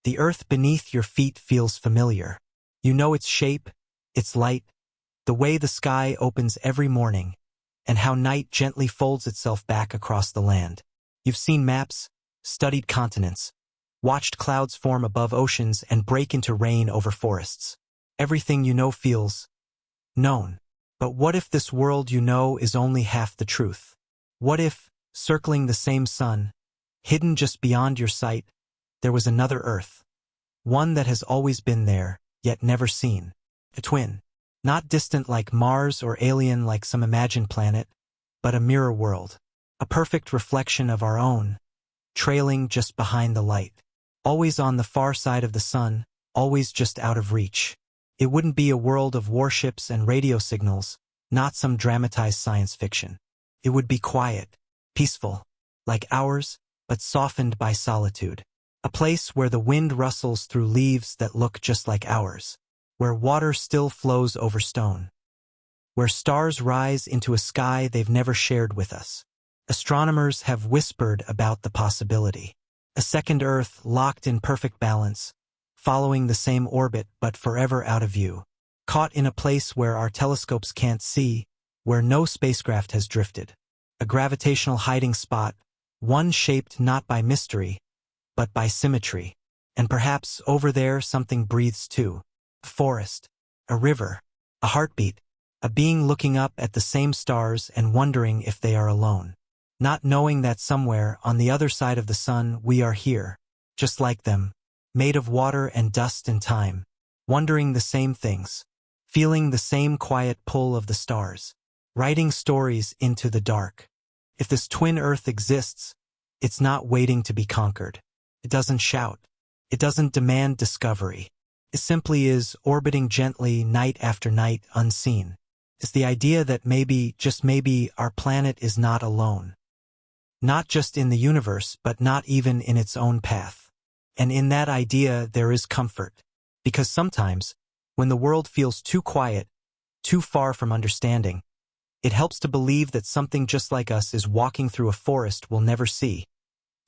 The earth beneath your feet feels familiar. You know its shape, its light, the way the sky opens every morning, and how night gently folds itself back across the land. You've seen maps, studied continents, watched clouds form above oceans and break into rain over forests. Everything you know feels known. But what if this world you know is only half the truth? What if, circling the same sun, hidden just beyond your sight, there was another Earth? One that has always been there, yet never seen. A twin. Not distant like Mars or alien like some imagined planet, but a mirror world. A perfect reflection of our own, trailing just behind the light. Always on the far side of the sun, always just out of reach. It wouldn't be a world of warships and radio signals, not some dramatized science fiction. It would be quiet, peaceful, like ours, but softened by solitude. A place where the wind rustles through leaves that look just like ours, where water still flows over stone, where stars rise into a sky they've never shared with us. Astronomers have whispered about the possibility. A second Earth locked in perfect balance, following the same orbit but forever out of view, caught in a place where our telescopes can't see, where no spacecraft has drifted. A gravitational hiding spot, one shaped not by mystery, but by symmetry. And perhaps over there something breathes too. A forest, a river, a heartbeat, a being looking up at the same stars and wondering if they are alone. Not knowing that somewhere on the other side of the sun we are here, just like them, made of water and dust and time, wondering the same things, feeling the same quiet pull of the stars, writing stories into the dark. If this twin Earth exists, it's not waiting to be conquered. It doesn't shout. It doesn't demand discovery. It simply is orbiting gently night after night unseen. It's the idea that maybe, just maybe, our planet is not alone. Not just in the universe, but not even in its own path. And in that idea there is comfort. Because sometimes, when the world feels too quiet, too far from understanding, it helps to believe that something just like us is walking through a forest we'll never see,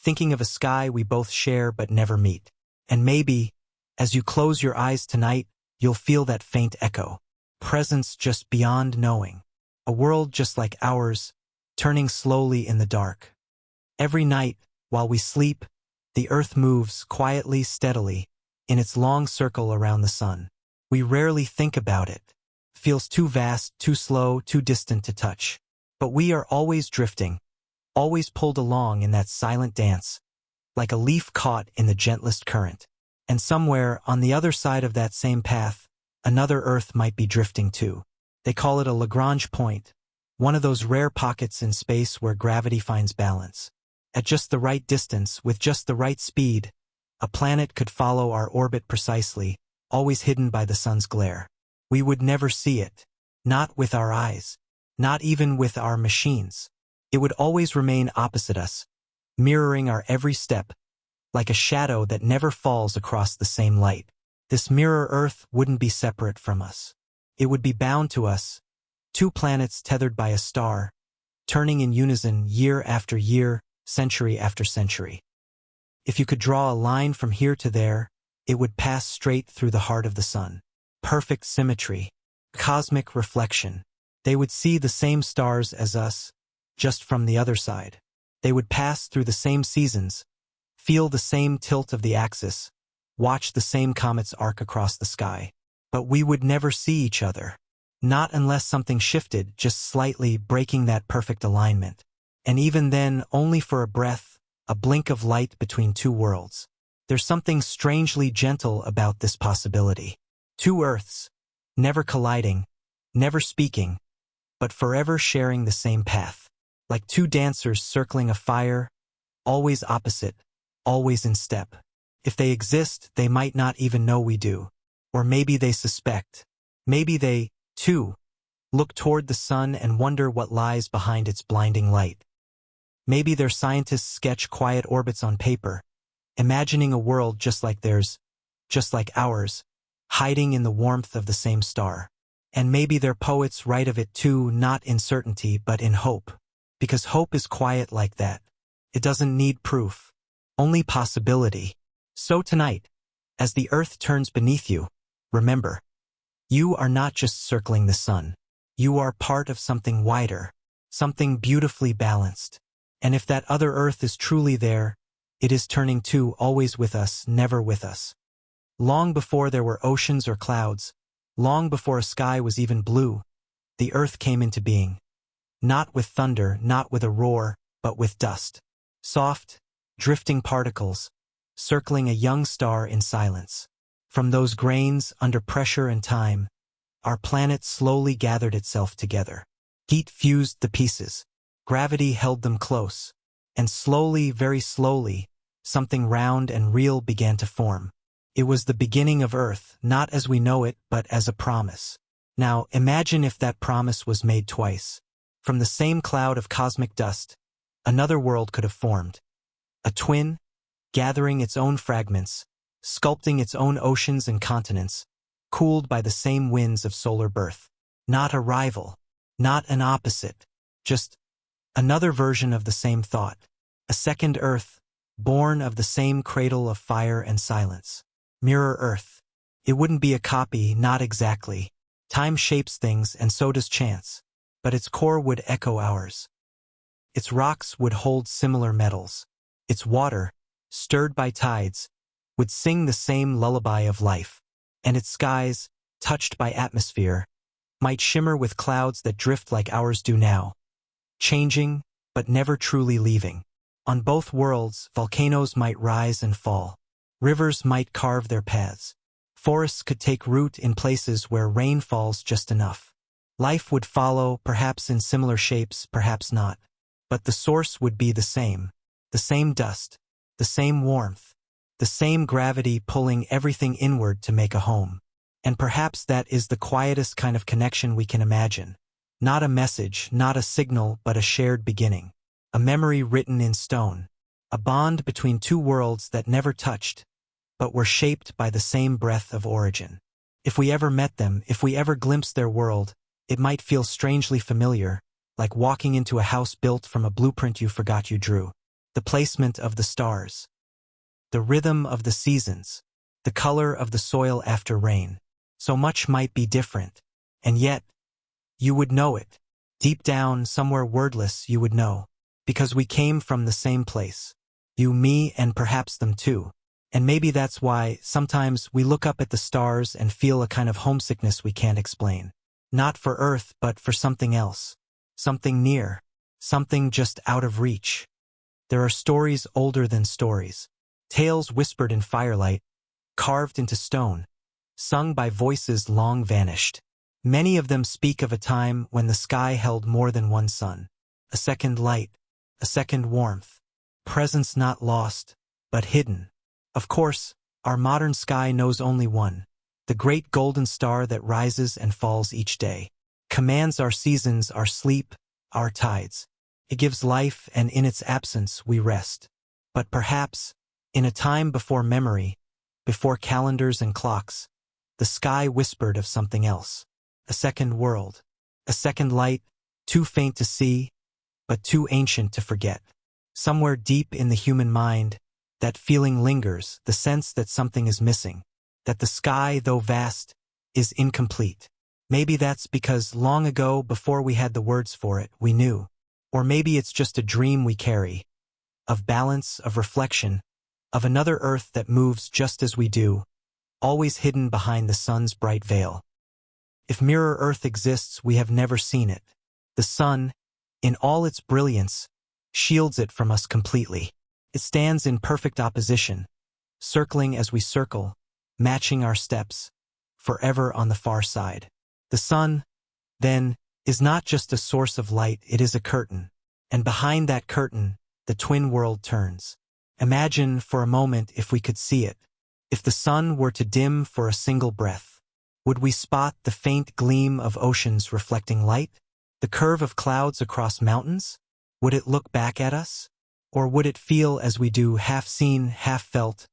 thinking of a sky we both share but never meet. And maybe, as you close your eyes tonight, you'll feel that faint echo. Presence just beyond knowing. A world just like ours, turning slowly in the dark. Every night, while we sleep, the earth moves quietly, steadily, in its long circle around the sun. We rarely think about it. Feels too vast, too slow, too distant to touch. But we are always drifting, always pulled along in that silent dance, like a leaf caught in the gentlest current. And somewhere on the other side of that same path, another Earth might be drifting too. They call it a Lagrange point, one of those rare pockets in space where gravity finds balance. At just the right distance, with just the right speed, a planet could follow our orbit precisely, always hidden by the sun's glare. We would never see it, not with our eyes, not even with our machines. It would always remain opposite us, mirroring our every step, like a shadow that never falls across the same light. This mirror Earth wouldn't be separate from us. It would be bound to us, two planets tethered by a star, turning in unison year after year, century after century. If you could draw a line from here to there, it would pass straight through the heart of the sun. Perfect symmetry, cosmic reflection. They would see the same stars as us, just from the other side. They would pass through the same seasons, feel the same tilt of the axis, watch the same comets arc across the sky. But we would never see each other. Not unless something shifted, just slightly, breaking that perfect alignment. And even then, only for a breath, a blink of light between two worlds. There's something strangely gentle about this possibility. Two Earths, never colliding, never speaking, but forever sharing the same path. Like two dancers circling a fire, always opposite, always in step. If they exist, they might not even know we do. Or maybe they suspect. Maybe they, too, look toward the sun and wonder what lies behind its blinding light. Maybe their scientists sketch quiet orbits on paper, imagining a world just like theirs, just like ours, hiding in the warmth of the same star. And maybe their poets write of it too, not in certainty but in hope. Because hope is quiet like that. It doesn't need proof, only possibility. So tonight, As the earth turns beneath you, remember, you are not just circling the sun. You are part of something wider, something beautifully balanced. And if that other earth is truly there, it is turning too, always with us, never with us. Long before there were oceans or clouds, long before a sky was even blue, the earth came into being. Not with thunder, not with a roar, but with dust. Soft, drifting particles, circling a young star in silence. From those grains, under pressure and time, our planet slowly gathered itself together. Heat fused the pieces. Gravity held them close. And slowly, very slowly, something round and real began to form. It was the beginning of Earth, not as we know it, but as a promise. Now, imagine if that promise was made twice. From the same cloud of cosmic dust, another world could have formed. A twin, gathering its own fragments, sculpting its own oceans and continents, cooled by the same winds of solar birth. Not a rival, not an opposite, just another version of the same thought. A second Earth, born of the same cradle of fire and silence. Mirror Earth. It wouldn't be a copy, not exactly. Time shapes things, and so does chance. But its core would echo ours. Its rocks would hold similar metals. Its water, stirred by tides, would sing the same lullaby of life. And its skies, touched by atmosphere, might shimmer with clouds that drift like ours do now. Changing, but never truly leaving. On both worlds, volcanoes might rise and fall. Rivers might carve their paths. Forests could take root in places where rain falls just enough. Life would follow, perhaps in similar shapes, perhaps not. But the source would be the same dust, the same warmth, the same gravity pulling everything inward to make a home. And perhaps that is the quietest kind of connection we can imagine. Not a message, not a signal, but a shared beginning. A memory written in stone. A bond between two worlds that never touched, but were shaped by the same breath of origin. If we ever met them, if we ever glimpsed their world, it might feel strangely familiar, like walking into a house built from a blueprint you forgot you drew. The placement of the stars. The rhythm of the seasons. The color of the soil after rain. So much might be different. And yet, you would know it. Deep down, somewhere wordless, you would know. Because we came from the same place. You, me, and perhaps them too. And maybe that's why, sometimes, we look up at the stars and feel a kind of homesickness we can't explain. Not for Earth, but for something else. Something near. Something just out of reach. There are stories older than stories. Tales whispered in firelight, carved into stone, sung by voices long vanished. Many of them speak of a time when the sky held more than one sun. A second light, a second warmth. Presence not lost, but hidden. Of course, our modern sky knows only one. The great golden star that rises and falls each day. Commands our seasons, our sleep, our tides. It gives life, and in its absence we rest. But perhaps, in a time before memory, before calendars and clocks, the sky whispered of something else. A second world. A second light, too faint to see, but too ancient to forget. Somewhere deep in the human mind, that feeling lingers, the sense that something is missing. That the sky, though vast, is incomplete. Maybe that's because long ago, before we had the words for it, we knew. Or maybe it's just a dream we carry. Of balance, of reflection, of another Earth that moves just as we do, always hidden behind the sun's bright veil. If Mirror Earth exists, we have never seen it. The sun, in all its brilliance, shields it from us completely. It stands in perfect opposition, circling as we circle, matching our steps, forever on the far side. The sun, then, is not just a source of light, it is a curtain. And behind that curtain, the twin world turns. Imagine for a moment if we could see it. If the sun were to dim for a single breath, would we spot the faint gleam of oceans reflecting light? The curve of clouds across mountains? Would it look back at us? Or would it feel as we do, half seen, half felt,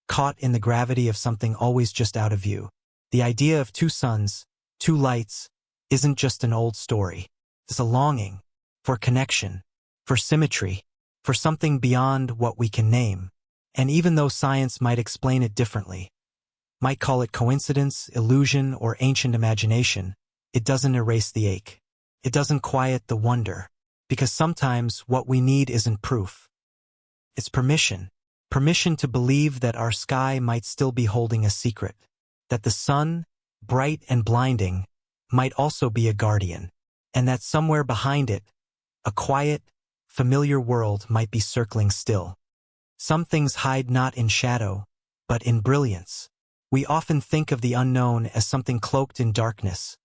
caught in the gravity of something always just out of view? The idea of two suns, two lights, isn't just an old story. It's a longing for connection, for symmetry, for something beyond what we can name. And even though science might explain it differently, Might call it coincidence, illusion, or ancient imagination, it doesn't erase the ache. It doesn't quiet the wonder. Because sometimes what we need isn't proof. It's permission. Permission to believe that our sky might still be holding a secret. That the sun, bright and blinding, might also be a guardian. And that somewhere behind it, a quiet, familiar world might be circling still. Some things hide not in shadow, but in brilliance. We often think of the unknown as something cloaked in darkness,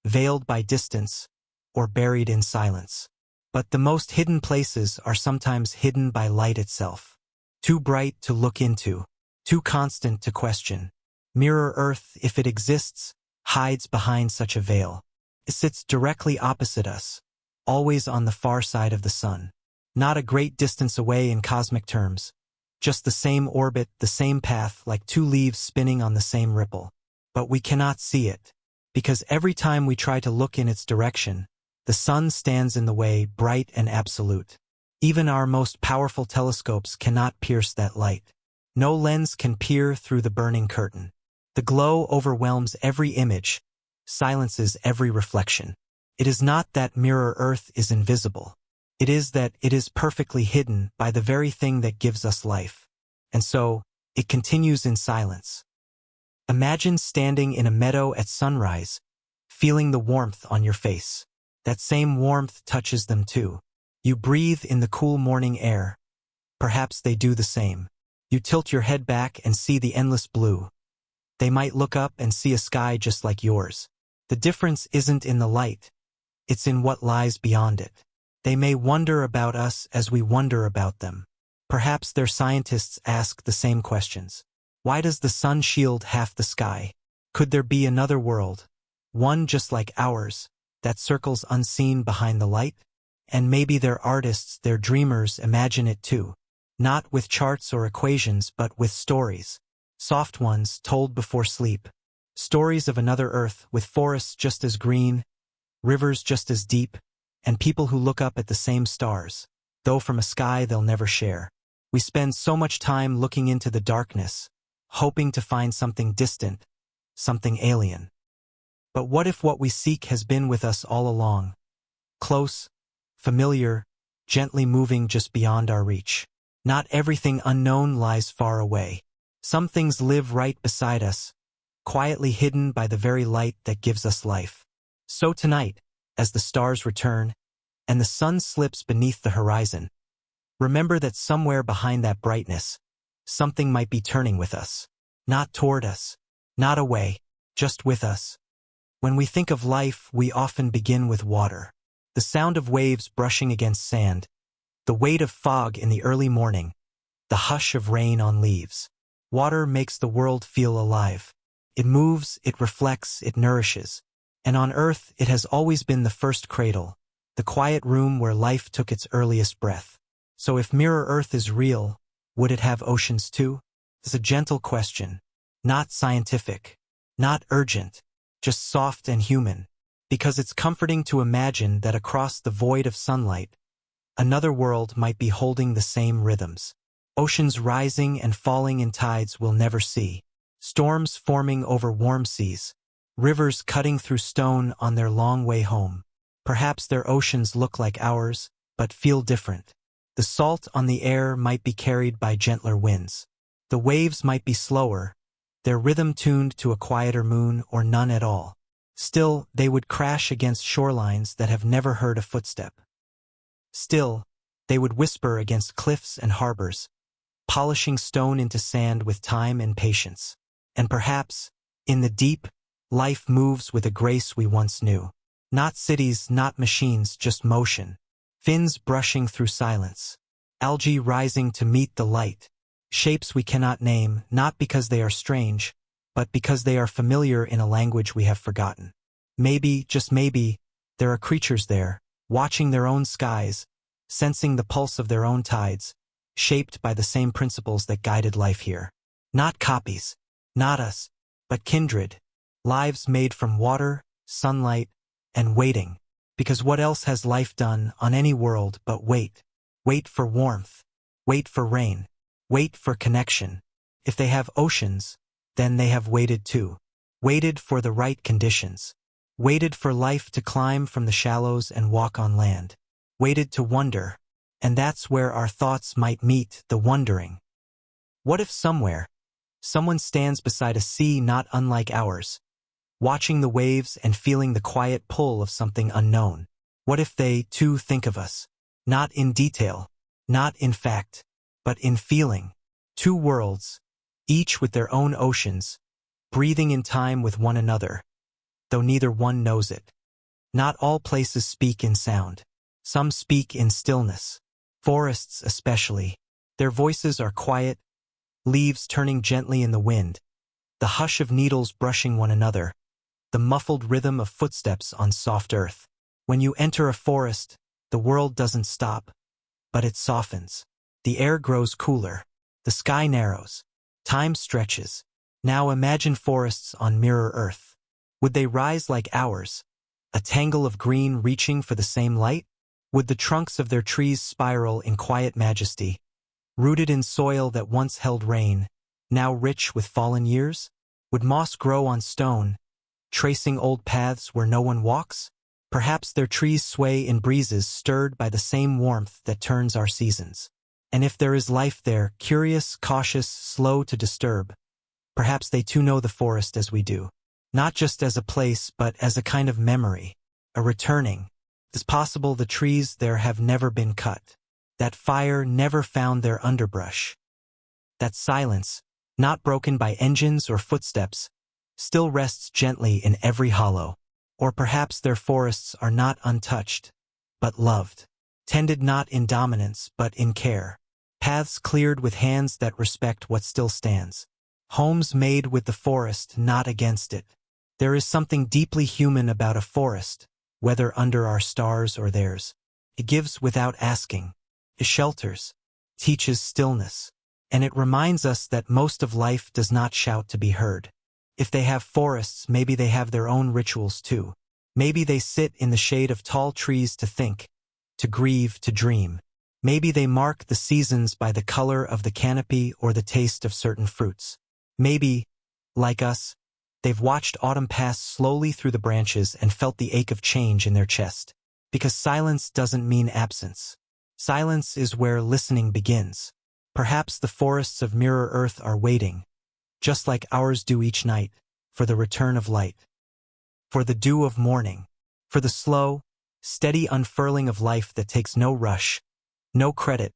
veiled by distance, or buried in silence. But the most hidden places are sometimes hidden by light itself. Too bright to look into, too constant to question. Mirror Earth, if it exists, hides behind such a veil. It sits directly opposite us, always on the far side of the sun. Not a great distance away in cosmic terms, just the same orbit, the same path, like two leaves spinning on the same ripple. But we cannot see it, because every time we try to look in its direction, the sun stands in the way, bright and absolute. Even our most powerful telescopes cannot pierce that light. No lens can peer through the burning curtain. The glow overwhelms every image, silences every reflection. It is not that Mirror Earth is invisible. It is that it is perfectly hidden by the very thing that gives us life. And so, it continues in silence. Imagine standing in a meadow at sunrise, feeling the warmth on your face. That same warmth touches them too. You breathe in the cool morning air. Perhaps they do the same. You tilt your head back and see the endless blue. They might look up and see a sky just like yours. The difference isn't in the light. It's in what lies beyond it. They may wonder about us as we wonder about them. Perhaps their scientists ask the same questions. Why does the sun shield half the sky? Could there be another world, one just like ours, that circles unseen behind the light? And maybe their artists, their dreamers, imagine it too. Not with charts or equations, but with stories. Soft ones told before sleep. Stories of another Earth with forests just as green, rivers just as deep, and people who look up at the same stars, though from a sky they'll never share. We spend so much time looking into the darkness, hoping to find something distant, something alien. But what if what we seek has been with us all along? Close, familiar, gently moving just beyond our reach. Not everything unknown lies far away. Some things live right beside us, quietly hidden by the very light that gives us life. So tonight, as the stars return, and the sun slips beneath the horizon, remember that somewhere behind that brightness, something might be turning with us. Not toward us, not away, just with us. When we think of life, we often begin with water. The sound of waves brushing against sand, the weight of fog in the early morning, the hush of rain on leaves. Water makes the world feel alive. It moves, it reflects, it nourishes. And on Earth, it has always been the first cradle, the quiet room where life took its earliest breath. So if Mirror Earth is real, would it have oceans too? It's a gentle question, not scientific, not urgent, just soft and human, because it's comforting to imagine that across the void of sunlight, another world might be holding the same rhythms. Oceans rising and falling in tides we'll never see. Storms forming over warm seas. Rivers cutting through stone on their long way home. Perhaps their oceans look like ours, but feel different. The salt on the air might be carried by gentler winds. The waves might be slower, their rhythm tuned to a quieter moon or none at all. Still, they would crash against shorelines that have never heard a footstep. Still, they would whisper against cliffs and harbors, polishing stone into sand with time and patience. And perhaps, in the deep, life moves with a grace we once knew. Not cities, not machines, just motion. Fins brushing through silence. Algae rising to meet the light. Shapes we cannot name, not because they are strange, but because they are familiar in a language we have forgotten. Maybe, just maybe, there are creatures there, watching their own skies, sensing the pulse of their own tides, shaped by the same principles that guided life here. Not copies, not us, but kindred, lives made from water, sunlight, and waiting. Because what else has life done on any world but wait? Wait for warmth, wait for rain, wait for connection. If they have oceans, then they have waited too. Waited for the right conditions. Waited for life to climb from the shallows and walk on land. Waited to wonder, and that's where our thoughts might meet, the wondering. What if somewhere, someone stands beside a sea not unlike ours, watching the waves and feeling the quiet pull of something unknown? What if they, too, think of us, not in detail, not in fact, but in feeling? Two worlds, each with their own oceans, breathing in time with one another, though neither one knows it. Not all places speak in sound. Some speak in stillness. Forests especially. Their voices are quiet, leaves turning gently in the wind, the hush of needles brushing one another, the muffled rhythm of footsteps on soft earth. When you enter a forest, the world doesn't stop, but it softens. The air grows cooler. The sky narrows. Time stretches. Now imagine forests on Mirror Earth. Would they rise like ours, a tangle of green reaching for the same light? Would the trunks of their trees spiral in quiet majesty, rooted in soil that once held rain, now rich with fallen years? Would moss grow on stone, tracing old paths where no one walks? Perhaps their trees sway in breezes stirred by the same warmth that turns our seasons. And if there is life there, curious, cautious, slow to disturb, perhaps they too know the forest as we do. Not just as a place, but as a kind of memory, a returning. It's possible the trees there have never been cut. That fire never found their underbrush. That silence, not broken by engines or footsteps, still rests gently in every hollow. Or perhaps their forests are not untouched, but loved. Tended not in dominance, but in care. Paths cleared with hands that respect what still stands. Homes made with the forest, not against it. There is something deeply human about a forest, whether under our stars or theirs. It gives without asking. It shelters, teaches stillness, and it reminds us that most of life does not shout to be heard. If they have forests, maybe they have their own rituals too. Maybe they sit in the shade of tall trees to think, to grieve, to dream. Maybe they mark the seasons by the color of the canopy or the taste of certain fruits. Maybe, like us, they've watched autumn pass slowly through the branches and felt the ache of change in their chest. Because silence doesn't mean absence. Silence is where listening begins. Perhaps the forests of Mirror Earth are waiting, just like ours do each night, for the return of light, for the dew of morning, for the slow, steady unfurling of life that takes no rush, no credit,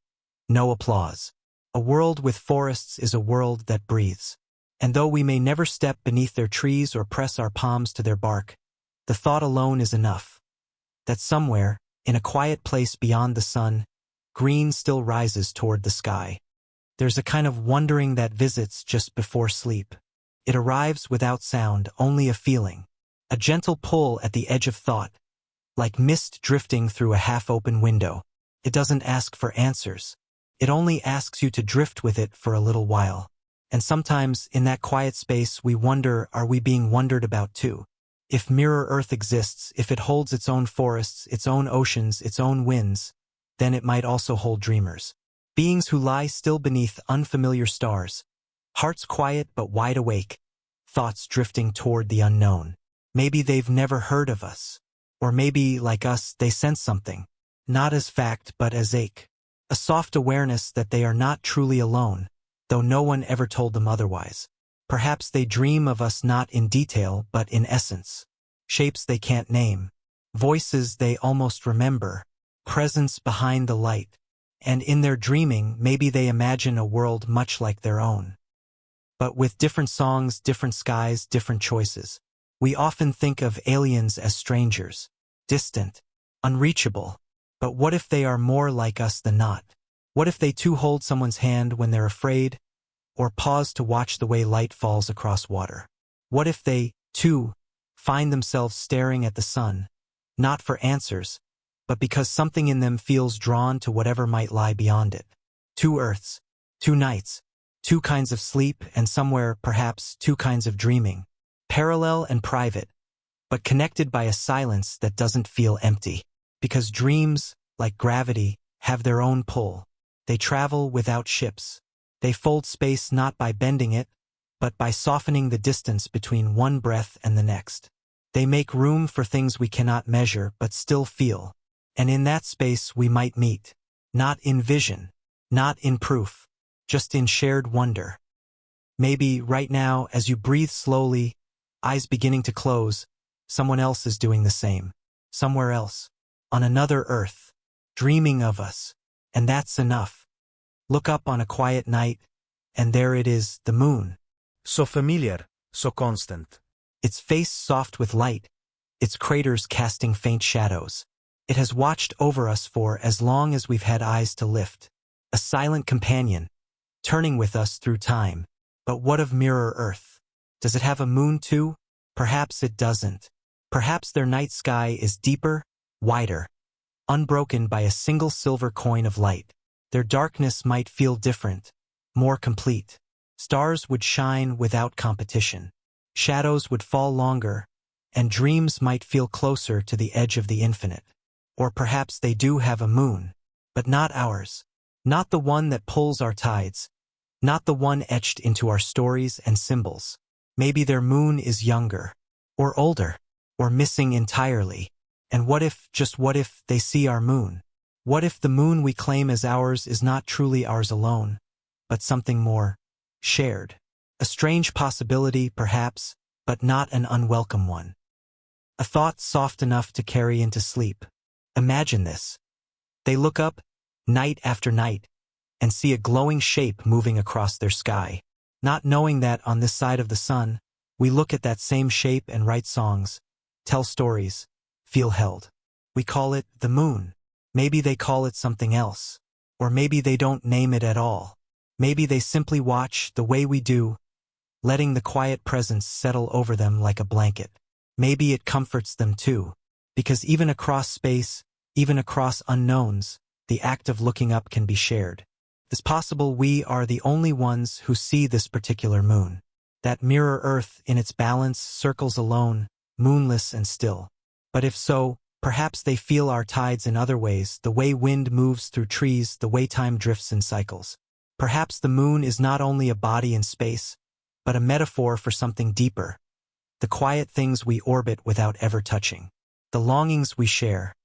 no applause. A world with forests is a world that breathes. And though we may never step beneath their trees or press our palms to their bark, the thought alone is enough. That somewhere, in a quiet place beyond the sun, green still rises toward the sky. There's a kind of wondering that visits just before sleep. It arrives without sound, only a feeling. A gentle pull at the edge of thought, like mist drifting through a half-open window. It doesn't ask for answers. It only asks you to drift with it for a little while. And sometimes, in that quiet space, we wonder, are we being wondered about too? If Mirror Earth exists, if it holds its own forests, its own oceans, its own winds, then it might also hold dreamers. Beings who lie still beneath unfamiliar stars. Hearts quiet but wide awake. Thoughts drifting toward the unknown. Maybe they've never heard of us. Or maybe, like us, they sense something. Not as fact, but as ache. A soft awareness that they are not truly alone, though no one ever told them otherwise. Perhaps they dream of us not in detail, but in essence. Shapes they can't name. Voices they almost remember. Presence behind the light. And in their dreaming, maybe they imagine a world much like their own. But with different songs, different skies, different choices. We often think of aliens as strangers, distant, unreachable. But what if they are more like us than not? What if they too hold someone's hand when they're afraid, or pause to watch the way light falls across water? What if they, too, find themselves staring at the sun, not for answers, but because something in them feels drawn to whatever might lie beyond it? Two earths, two nights, two kinds of sleep, and somewhere, perhaps, two kinds of dreaming. Parallel and private, but connected by a silence that doesn't feel empty. Because dreams, like gravity, have their own pull. They travel without ships. They fold space not by bending it, but by softening the distance between one breath and the next. They make room for things we cannot measure but still feel. And in that space we might meet. Not in vision, not in proof, just in shared wonder. Maybe right now, as you breathe slowly, eyes beginning to close, someone else is doing the same. Somewhere else, on another earth, dreaming of us. And that's enough. Look up on a quiet night, and there it is, the moon. So familiar, so constant. Its face soft with light, its craters casting faint shadows. It has watched over us for as long as we've had eyes to lift. A silent companion, turning with us through time. But what of Mirror Earth? Does it have a moon too? Perhaps it doesn't. Perhaps their night sky is deeper, wider, unbroken by a single silver coin of light. Their darkness might feel different, more complete. Stars would shine without competition. Shadows would fall longer, and dreams might feel closer to the edge of the infinite. Or perhaps they do have a moon, but not ours. Not the one that pulls our tides. Not the one etched into our stories and symbols. Maybe their moon is younger, or older, or missing entirely. And what if, just what if, they see our moon? What if the moon we claim as ours is not truly ours alone, but something more shared? A strange possibility, perhaps, but not an unwelcome one. A thought soft enough to carry into sleep. Imagine this. They look up, night after night, and see a glowing shape moving across their sky. Not knowing that on this side of the sun, we look at that same shape and write songs, tell stories, feel held. We call it the moon. Maybe they call it something else. Or maybe they don't name it at all. Maybe they simply watch the way we do, letting the quiet presence settle over them like a blanket. Maybe it comforts them too, because even across space, even across unknowns, the act of looking up can be shared. It's possible we are the only ones who see this particular moon. That mirror Earth in its balance circles alone, moonless and still. But if so, perhaps they feel our tides in other ways, the way wind moves through trees, the way time drifts in cycles. Perhaps the moon is not only a body in space, but a metaphor for something deeper. The quiet things we orbit without ever touching. The longings we share.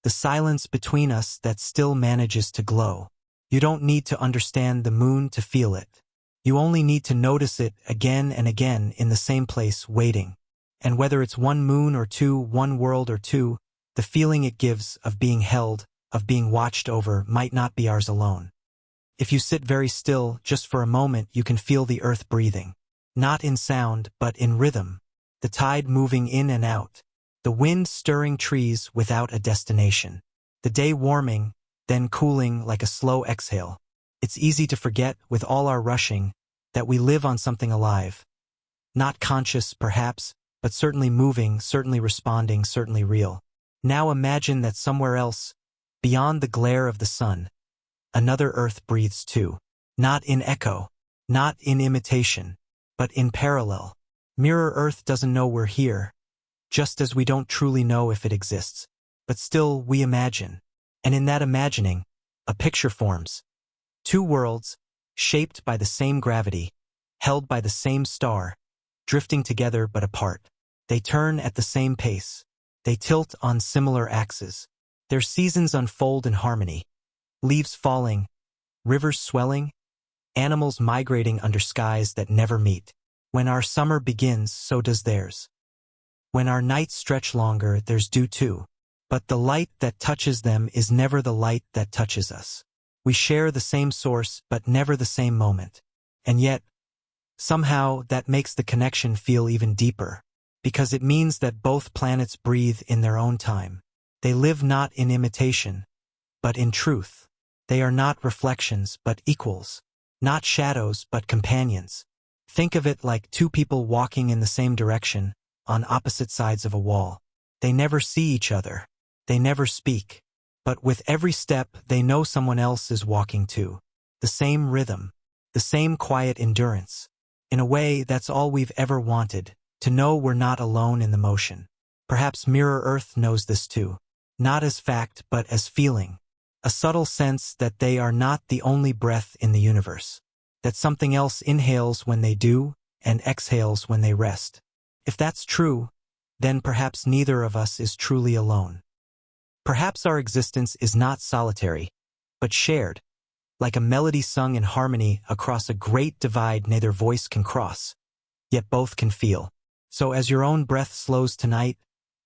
The silence between us that still manages to glow. You don't need to understand the moon to feel it. You only need to notice it again and again in the same place, waiting. And whether it's one moon or two, one world or two, the feeling it gives of being held, of being watched over, might not be ours alone. If you sit very still, just for a moment, you can feel the earth breathing. Not in sound, but in rhythm. The tide moving in and out. The wind stirring trees without a destination. The day warming, then cooling like a slow exhale. It's easy to forget, with all our rushing, that we live on something alive. Not conscious, perhaps, but certainly moving, certainly responding, certainly real. Now imagine that somewhere else, beyond the glare of the sun, another earth breathes too. Not in echo, not in imitation, but in parallel. Mirror Earth doesn't know we're here, just as we don't truly know if it exists. But still, we imagine. And in that imagining, a picture forms. Two worlds, shaped by the same gravity, held by the same star, drifting together but apart. They turn at the same pace. They tilt on similar axes. Their seasons unfold in harmony. Leaves falling, rivers swelling, animals migrating under skies that never meet. When our summer begins, so does theirs. When our nights stretch longer, theirs do too. But the light that touches them is never the light that touches us. We share the same source, but never the same moment. And yet, somehow, that makes the connection feel even deeper. Because it means that both planets breathe in their own time. They live not in imitation, but in truth. They are not reflections, but equals. Not shadows, but companions. Think of it like two people walking in the same direction, on opposite sides of a wall. They never see each other. They never speak. But with every step, they know someone else is walking too. The same rhythm. The same quiet endurance. In a way, that's all we've ever wanted, to know we're not alone in the motion. Perhaps Mirror Earth knows this too. Not as fact, but as feeling. A subtle sense that they are not the only breath in the universe. that something else inhales when they do and exhales when they rest. If that's true, then perhaps neither of us is truly alone. Perhaps our existence is not solitary, but shared, like a melody sung in harmony across a great divide neither voice can cross, yet both can feel. So as your own breath slows tonight,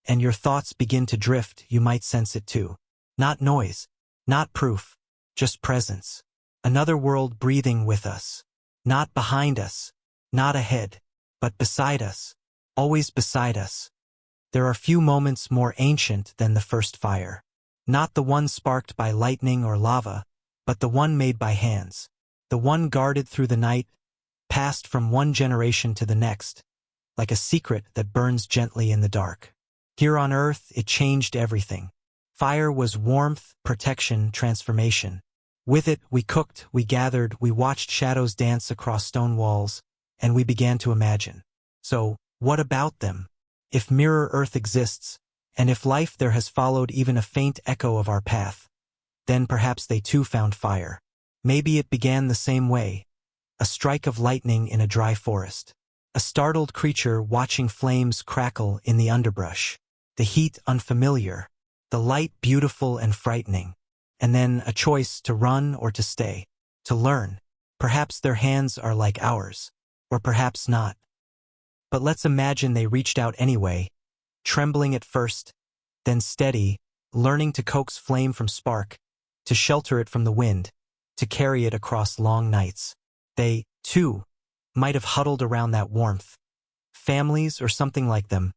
and your thoughts begin to drift, you might sense it too. Not noise, not proof, just presence. Another world breathing with us. Not behind us, not ahead, but beside us, always beside us. There are few moments more ancient than the first fire. Not the one sparked by lightning or lava, but the one made by hands. The one guarded through the night, passed from one generation to the next, like a secret that burns gently in the dark. Here on Earth, it changed everything. Fire was warmth, protection, transformation. With it, we cooked, we gathered, we watched shadows dance across stone walls, and we began to imagine. So, what about them? If Mirror Earth exists, and if life there has followed even a faint echo of our path, then perhaps they too found fire. Maybe it began the same way. A strike of lightning in a dry forest. A startled creature watching flames crackle in the underbrush. The heat unfamiliar. The light beautiful and frightening. And then a choice to run or to stay. To learn. Perhaps their hands are like ours. Or perhaps not. But let's imagine they reached out anyway. Trembling at first, then steady, learning to coax flame from spark, to shelter it from the wind, to carry it across long nights. They, too, might have huddled around that warmth. Families or something like them.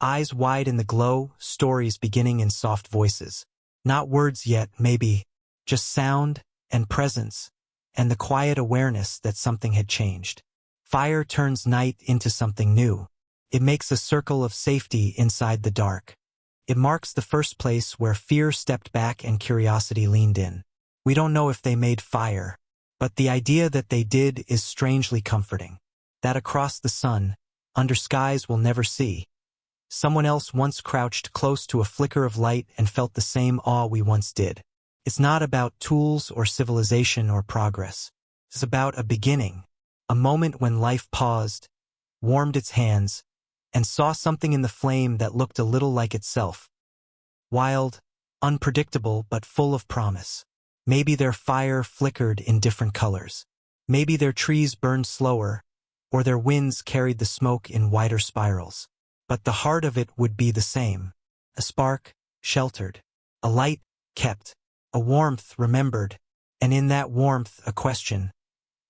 Eyes wide in the glow, stories beginning in soft voices. Not words yet, maybe, just sound and presence, and the quiet awareness that something had changed. Fire turns night into something new. It makes a circle of safety inside the dark. It marks the first place where fear stepped back and curiosity leaned in. We don't know if they made fire, but the idea that they did is strangely comforting. That across the sun, under skies we'll never see, someone else once crouched close to a flicker of light and felt the same awe we once did. It's not about tools or civilization or progress. It's about a beginning, a moment when life paused, warmed its hands, and saw something in the flame that looked a little like itself. Wild, unpredictable, but full of promise. Maybe their fire flickered in different colors. Maybe their trees burned slower, or their winds carried the smoke in wider spirals. But the heart of it would be the same. A spark, sheltered. A light, kept. A warmth, remembered. And in that warmth, a question.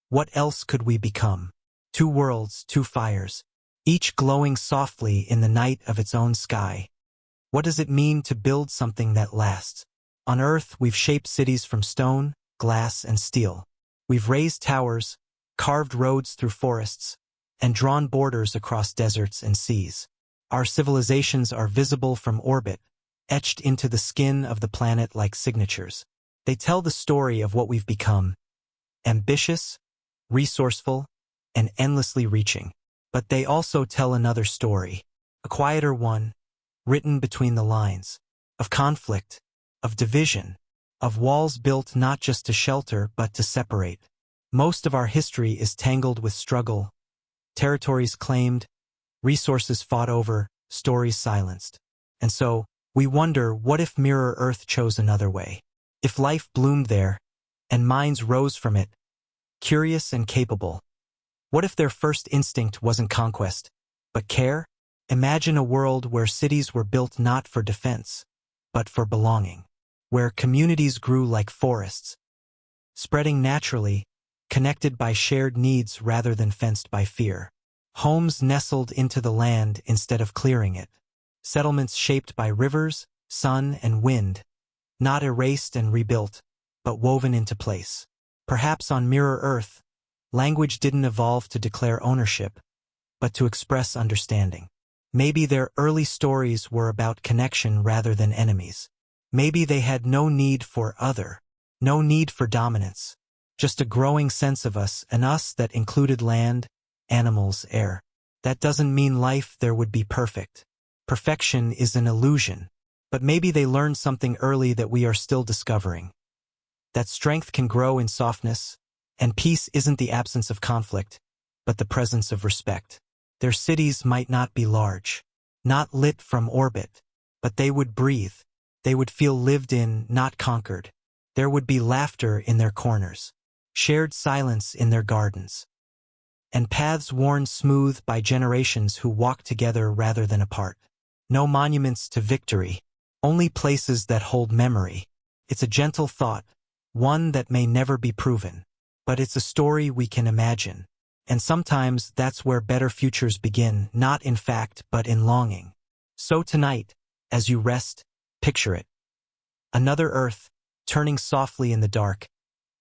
What else could we become? Two worlds, two fires, each glowing softly in the night of its own sky. What does it mean to build something that lasts? On Earth, we've shaped cities from stone, glass, and steel. We've raised towers, carved roads through forests, and drawn borders across deserts and seas. Our civilizations are visible from orbit, etched into the skin of the planet like signatures. They tell the story of what we've become. Ambitious, resourceful, and endlessly reaching. But they also tell another story, a quieter one, written between the lines, of conflict, of division, of walls built not just to shelter but to separate. Most of our history is tangled with struggle, territories claimed, resources fought over, stories silenced. And so, we wonder, what if Mirror Earth chose another way? If life bloomed there, and minds rose from it, curious and capable. What if their first instinct wasn't conquest, but care? Imagine a world where cities were built not for defense, but for belonging. Where communities grew like forests, spreading naturally, connected by shared needs rather than fenced by fear. Homes nestled into the land instead of clearing it. Settlements shaped by rivers, sun, and wind, not erased and rebuilt, but woven into place. Perhaps on Mirror Earth, language didn't evolve to declare ownership, but to express understanding. Maybe their early stories were about connection rather than enemies. Maybe they had no need for other, no need for dominance, just a growing sense of us and us that included land, animals, air. That doesn't mean life there would be perfect. Perfection is an illusion, but maybe they learned something early that we are still discovering. That strength can grow in softness, And peace isn't the absence of conflict, but the presence of respect. Their cities might not be large, not lit from orbit, but they would breathe. They would feel lived in, not conquered. There would be laughter in their corners, shared silence in their gardens, and paths worn smooth by generations who walk together rather than apart. No monuments to victory, only places that hold memory. It's a gentle thought, one that may never be proven, but it's a story we can imagine. And sometimes that's where better futures begin, not in fact, but in longing. So tonight, as you rest, picture it. Another Earth, turning softly in the dark,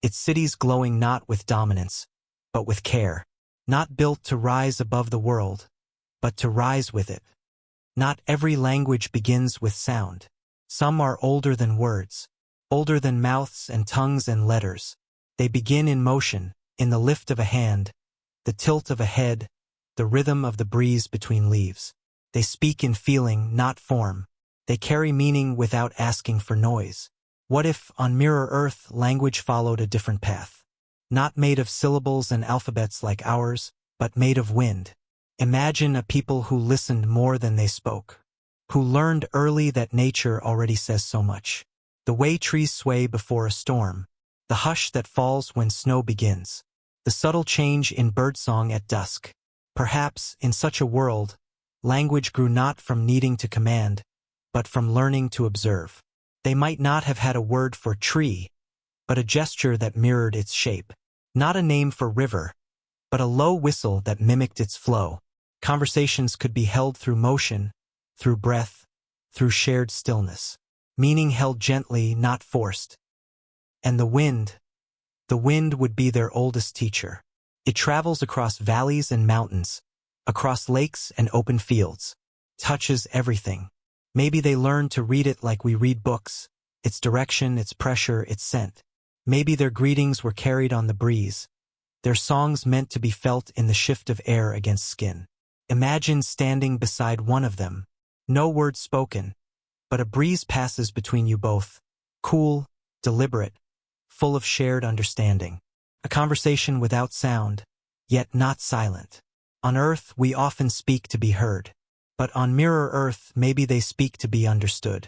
its cities glowing not with dominance, but with care. Not built to rise above the world, but to rise with it. Not every language begins with sound. Some are older than words, older than mouths and tongues and letters. They begin in motion, in the lift of a hand, the tilt of a head, the rhythm of the breeze between leaves. They speak in feeling, not form. They carry meaning without asking for noise. What if, on Mirror Earth, language followed a different path? Not made of syllables and alphabets like ours, but made of wind. Imagine a people who listened more than they spoke, who learned early that nature already says so much. The way trees sway before a storm, the hush that falls when snow begins, the subtle change in birdsong at dusk. Perhaps, in such a world, language grew not from needing to command, but from learning to observe. They might not have had a word for tree, but a gesture that mirrored its shape. Not a name for river, but a low whistle that mimicked its flow. Conversations could be held through motion, through breath, through shared stillness. Meaning held gently, not forced. And the wind would be their oldest teacher. It travels across valleys and mountains, across lakes and open fields, touches everything. Maybe they learned to read it like we read books, its direction, its pressure, its scent. Maybe their greetings were carried on the breeze, their songs meant to be felt in the shift of air against skin. Imagine standing beside one of them, no word spoken, but a breeze passes between you both, cool, deliberate, full of shared understanding. A conversation without sound, yet not silent. On Earth, we often speak to be heard, but on Mirror Earth, maybe they speak to be understood.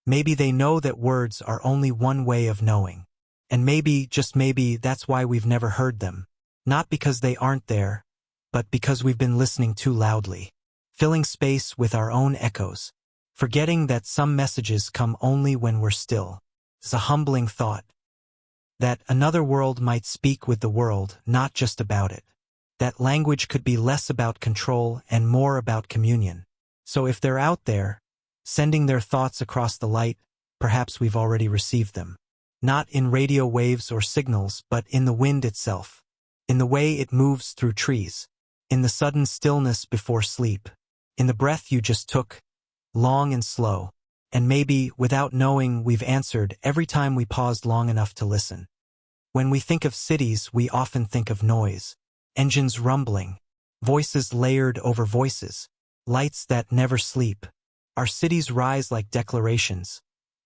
Maybe they know that words are only one way of knowing. And maybe, just maybe, that's why we've never heard them. Not because they aren't there, but because we've been listening too loudly, filling space with our own echoes, forgetting that some messages come only when we're still. It's a humbling thought. That another world might speak with the world, not just about it. That language could be less about control and more about communion. So if they're out there, sending their thoughts across the light, perhaps we've already received them. Not in radio waves or signals, but in the wind itself, in the way it moves through trees, in the sudden stillness before sleep, in the breath you just took, long and slow, and maybe, without knowing, we've answered every time we paused long enough to listen. When we think of cities, we often think of noise, engines rumbling, voices layered over voices, lights that never sleep. Our cities rise like declarations,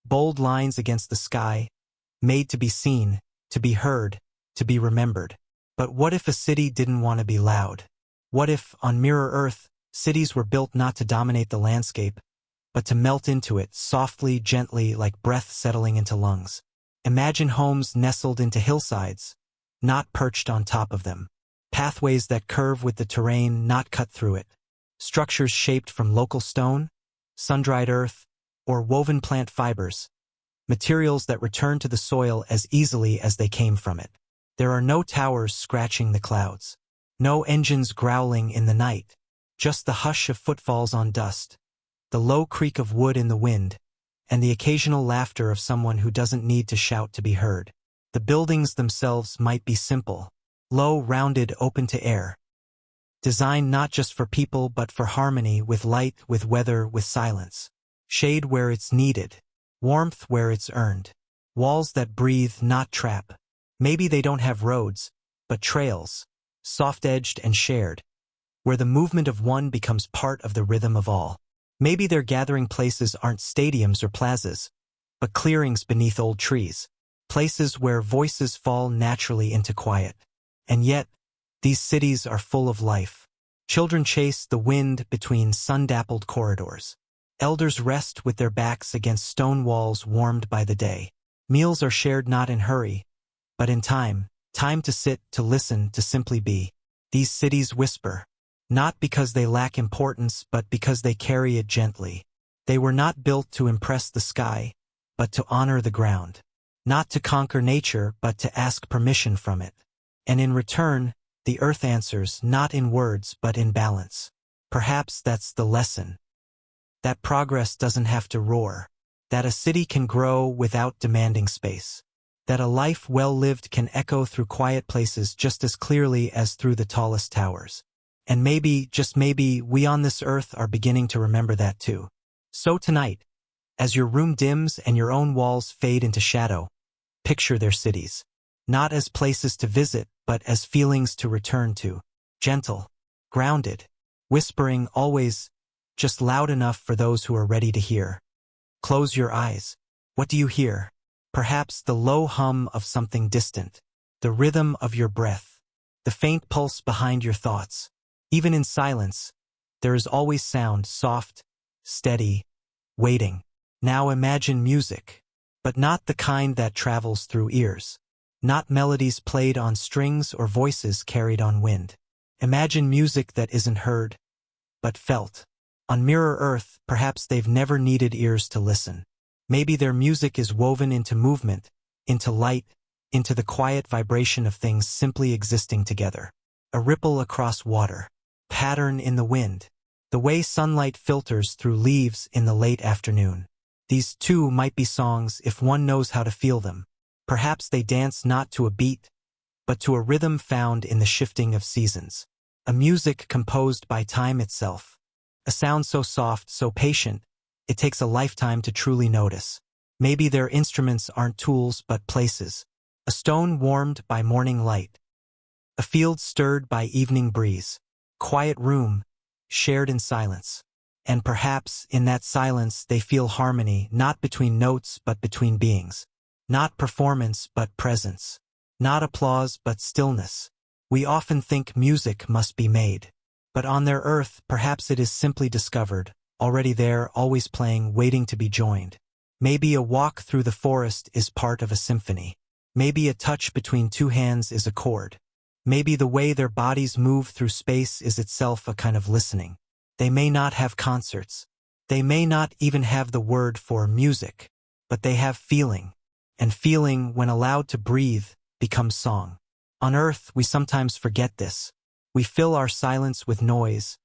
bold lines against the sky, made to be seen, to be heard, to be remembered. But what if a city didn't want to be loud? What if, on Mirror Earth, cities were built not to dominate the landscape, but to melt into it softly, gently, like breath settling into lungs? Imagine homes nestled into hillsides, not perched on top of them. Pathways that curve with the terrain, not cut through it. Structures shaped from local stone, sun-dried earth, or woven plant fibers. Materials that return to the soil as easily as they came from it. There are no towers scratching the clouds, no engines growling in the night, just the hush of footfalls on dust, the low creak of wood in the wind, and the occasional laughter of someone who doesn't need to shout to be heard. The buildings themselves might be simple, low, rounded, open to air, designed not just for people but for harmony with light, with weather, with silence. Shade where it's needed, warmth where it's earned. Walls that breathe, not trap. Maybe they don't have roads, but trails, soft-edged and shared, where the movement of one becomes part of the rhythm of all. Maybe their gathering places aren't stadiums or plazas, but clearings beneath old trees, places where voices fall naturally into quiet. And yet, these cities are full of life. Children chase the wind between sun-dappled corridors. Elders rest with their backs against stone walls warmed by the day. Meals are shared not in hurry, but in time to sit, to listen, to simply be. These cities whisper, not because they lack importance, but because they carry it gently. They were not built to impress the sky, but to honor the ground. Not to conquer nature, but to ask permission from it. And in return, the earth answers, not in words, but in balance. Perhaps that's the lesson. That progress doesn't have to roar. That a city can grow without demanding space. That a life well lived can echo through quiet places just as clearly as through the tallest towers. And maybe, just maybe, we on this earth are beginning to remember that too. So tonight, as your room dims and your own walls fade into shadow, picture their cities. Not as places to visit, but as feelings to return to. Gentle, grounded, whispering always, just loud enough for those who are ready to hear. Close your eyes. What do you hear? Perhaps the low hum of something distant, the rhythm of your breath, the faint pulse behind your thoughts. Even in silence, there is always sound, soft, steady, waiting. Now imagine music, but not the kind that travels through ears. Not melodies played on strings or voices carried on wind. Imagine music that isn't heard, but felt. On Mirror Earth, perhaps they've never needed ears to listen. Maybe their music is woven into movement, into light, into the quiet vibration of things simply existing together. A ripple across water, pattern in the wind, the way sunlight filters through leaves in the late afternoon. These too might be songs if one knows how to feel them. Perhaps they dance not to a beat, but to a rhythm found in the shifting of seasons. A music composed by time itself. A sound so soft, so patient, it takes a lifetime to truly notice. Maybe their instruments aren't tools but places. A stone warmed by morning light. A field stirred by evening breeze. Quiet room, shared in silence. And perhaps, in that silence, they feel harmony, not between notes but between beings. Not performance but presence. Not applause but stillness. We often think music must be made. But on their earth, perhaps it is simply discovered, already there, always playing, waiting to be joined. Maybe a walk through the forest is part of a symphony. Maybe a touch between two hands is a chord. Maybe the way their bodies move through space is itself a kind of listening. They may not have concerts. They may not even have the word for music, but they have feeling. And feeling, when allowed to breathe, becomes song. On Earth, we sometimes forget this. We fill our silence with noise,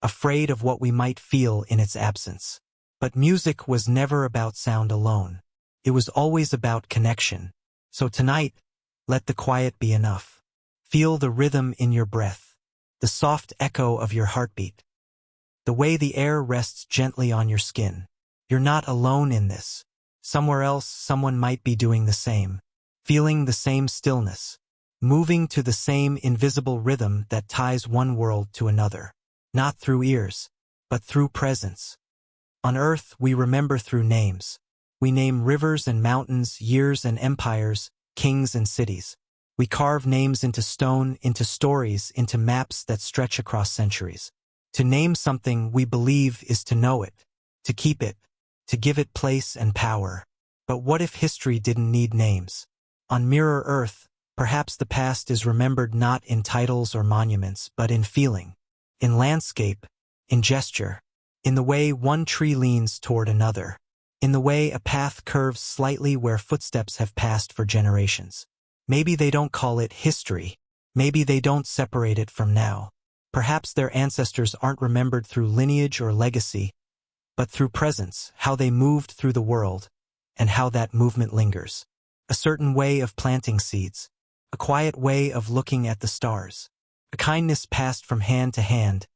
afraid of what we might feel in its absence. But music was never about sound alone. It was always about connection. So tonight, let the quiet be enough. Feel the rhythm in your breath, the soft echo of your heartbeat, the way the air rests gently on your skin. You're not alone in this. Somewhere else, someone might be doing the same, feeling the same stillness, moving to the same invisible rhythm that ties one world to another. Not through ears, but through presence. On Earth, we remember through names. We name rivers and mountains, years and empires, kings and cities. We carve names into stone, into stories, into maps that stretch across centuries. To name something we believe is to know it, to keep it, to give it place and power. But what if history didn't need names? On Mirror Earth, perhaps the past is remembered not in titles or monuments, but in feeling, in landscape, in gesture, in the way one tree leans toward another, in the way a path curves slightly where footsteps have passed for generations. Maybe they don't call it history. Maybe they don't separate it from now. Perhaps their ancestors aren't remembered through lineage or legacy, but through presence, how they moved through the world, and how that movement lingers. A certain way of planting seeds, a quiet way of looking at the stars, a kindness passed from hand to hand,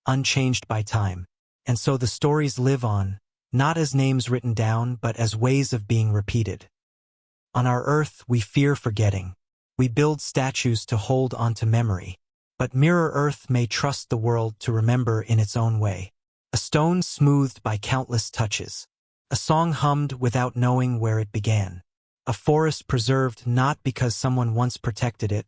unchanged by time. And so the stories live on, not as names written down, but as ways of being repeated. On our Earth, we fear forgetting. We build statues to hold onto memory. But Mirror Earth may trust the world to remember in its own way. A stone smoothed by countless touches. A song hummed without knowing where it began. A forest preserved not because someone once protected it,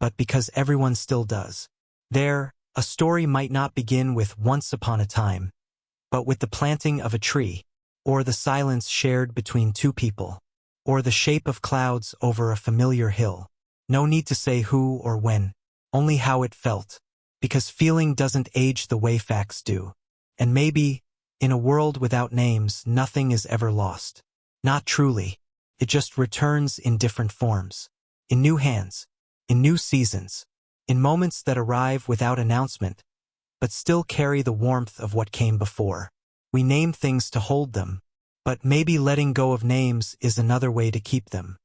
but because everyone still does. There, a story might not begin with once upon a time, but with the planting of a tree, or the silence shared between two people, or the shape of clouds over a familiar hill. No need to say who or when, only how it felt, because feeling doesn't age the way facts do. And maybe, in a world without names, nothing is ever lost. Not truly. It just returns in different forms. In new hands. In new seasons. In moments that arrive without announcement, but still carry the warmth of what came before. We name things to hold them, but maybe letting go of names is another way to keep them.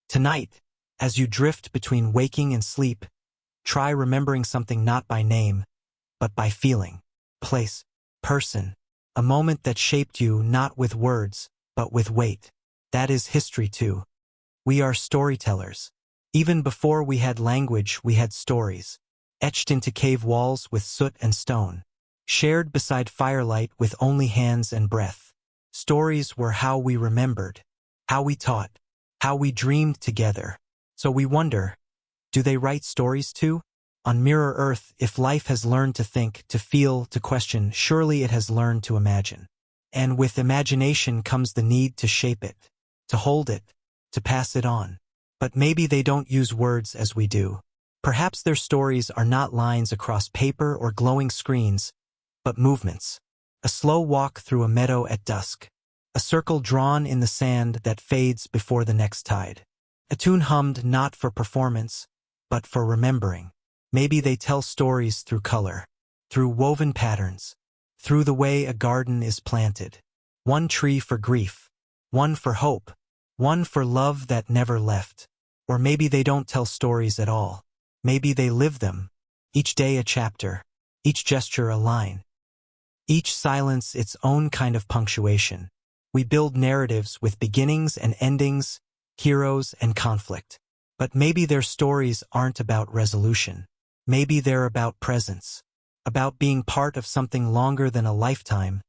Tonight, as you drift between waking and sleep, try remembering something not by name, but by feeling, place, person, a moment that shaped you not with words, but with weight. That is history too. We are storytellers. Even before we had language, we had stories, etched into cave walls with soot and stone, shared beside firelight with only hands and breath. Stories were how we remembered, how we taught, how we dreamed together. So we wonder, do they write stories too? On Mirror Earth, if life has learned to think, to feel, to question, surely it has learned to imagine. And with imagination comes the need to shape it, to hold it, to pass it on. But maybe they don't use words as we do. Perhaps their stories are not lines across paper or glowing screens, but movements. A slow walk through a meadow at dusk. A circle drawn in the sand that fades before the next tide. A tune hummed not for performance, but for remembering. Maybe they tell stories through color, through woven patterns, through the way a garden is planted. One tree for grief, one for hope, one for love that never left. Or maybe they don't tell stories at all. Maybe they live them. Each day a chapter, each gesture a line. Each silence its own kind of punctuation. We build narratives with beginnings and endings, heroes and conflict. But maybe their stories aren't about resolution. Maybe they're about presence. About being part of something longer than a lifetime,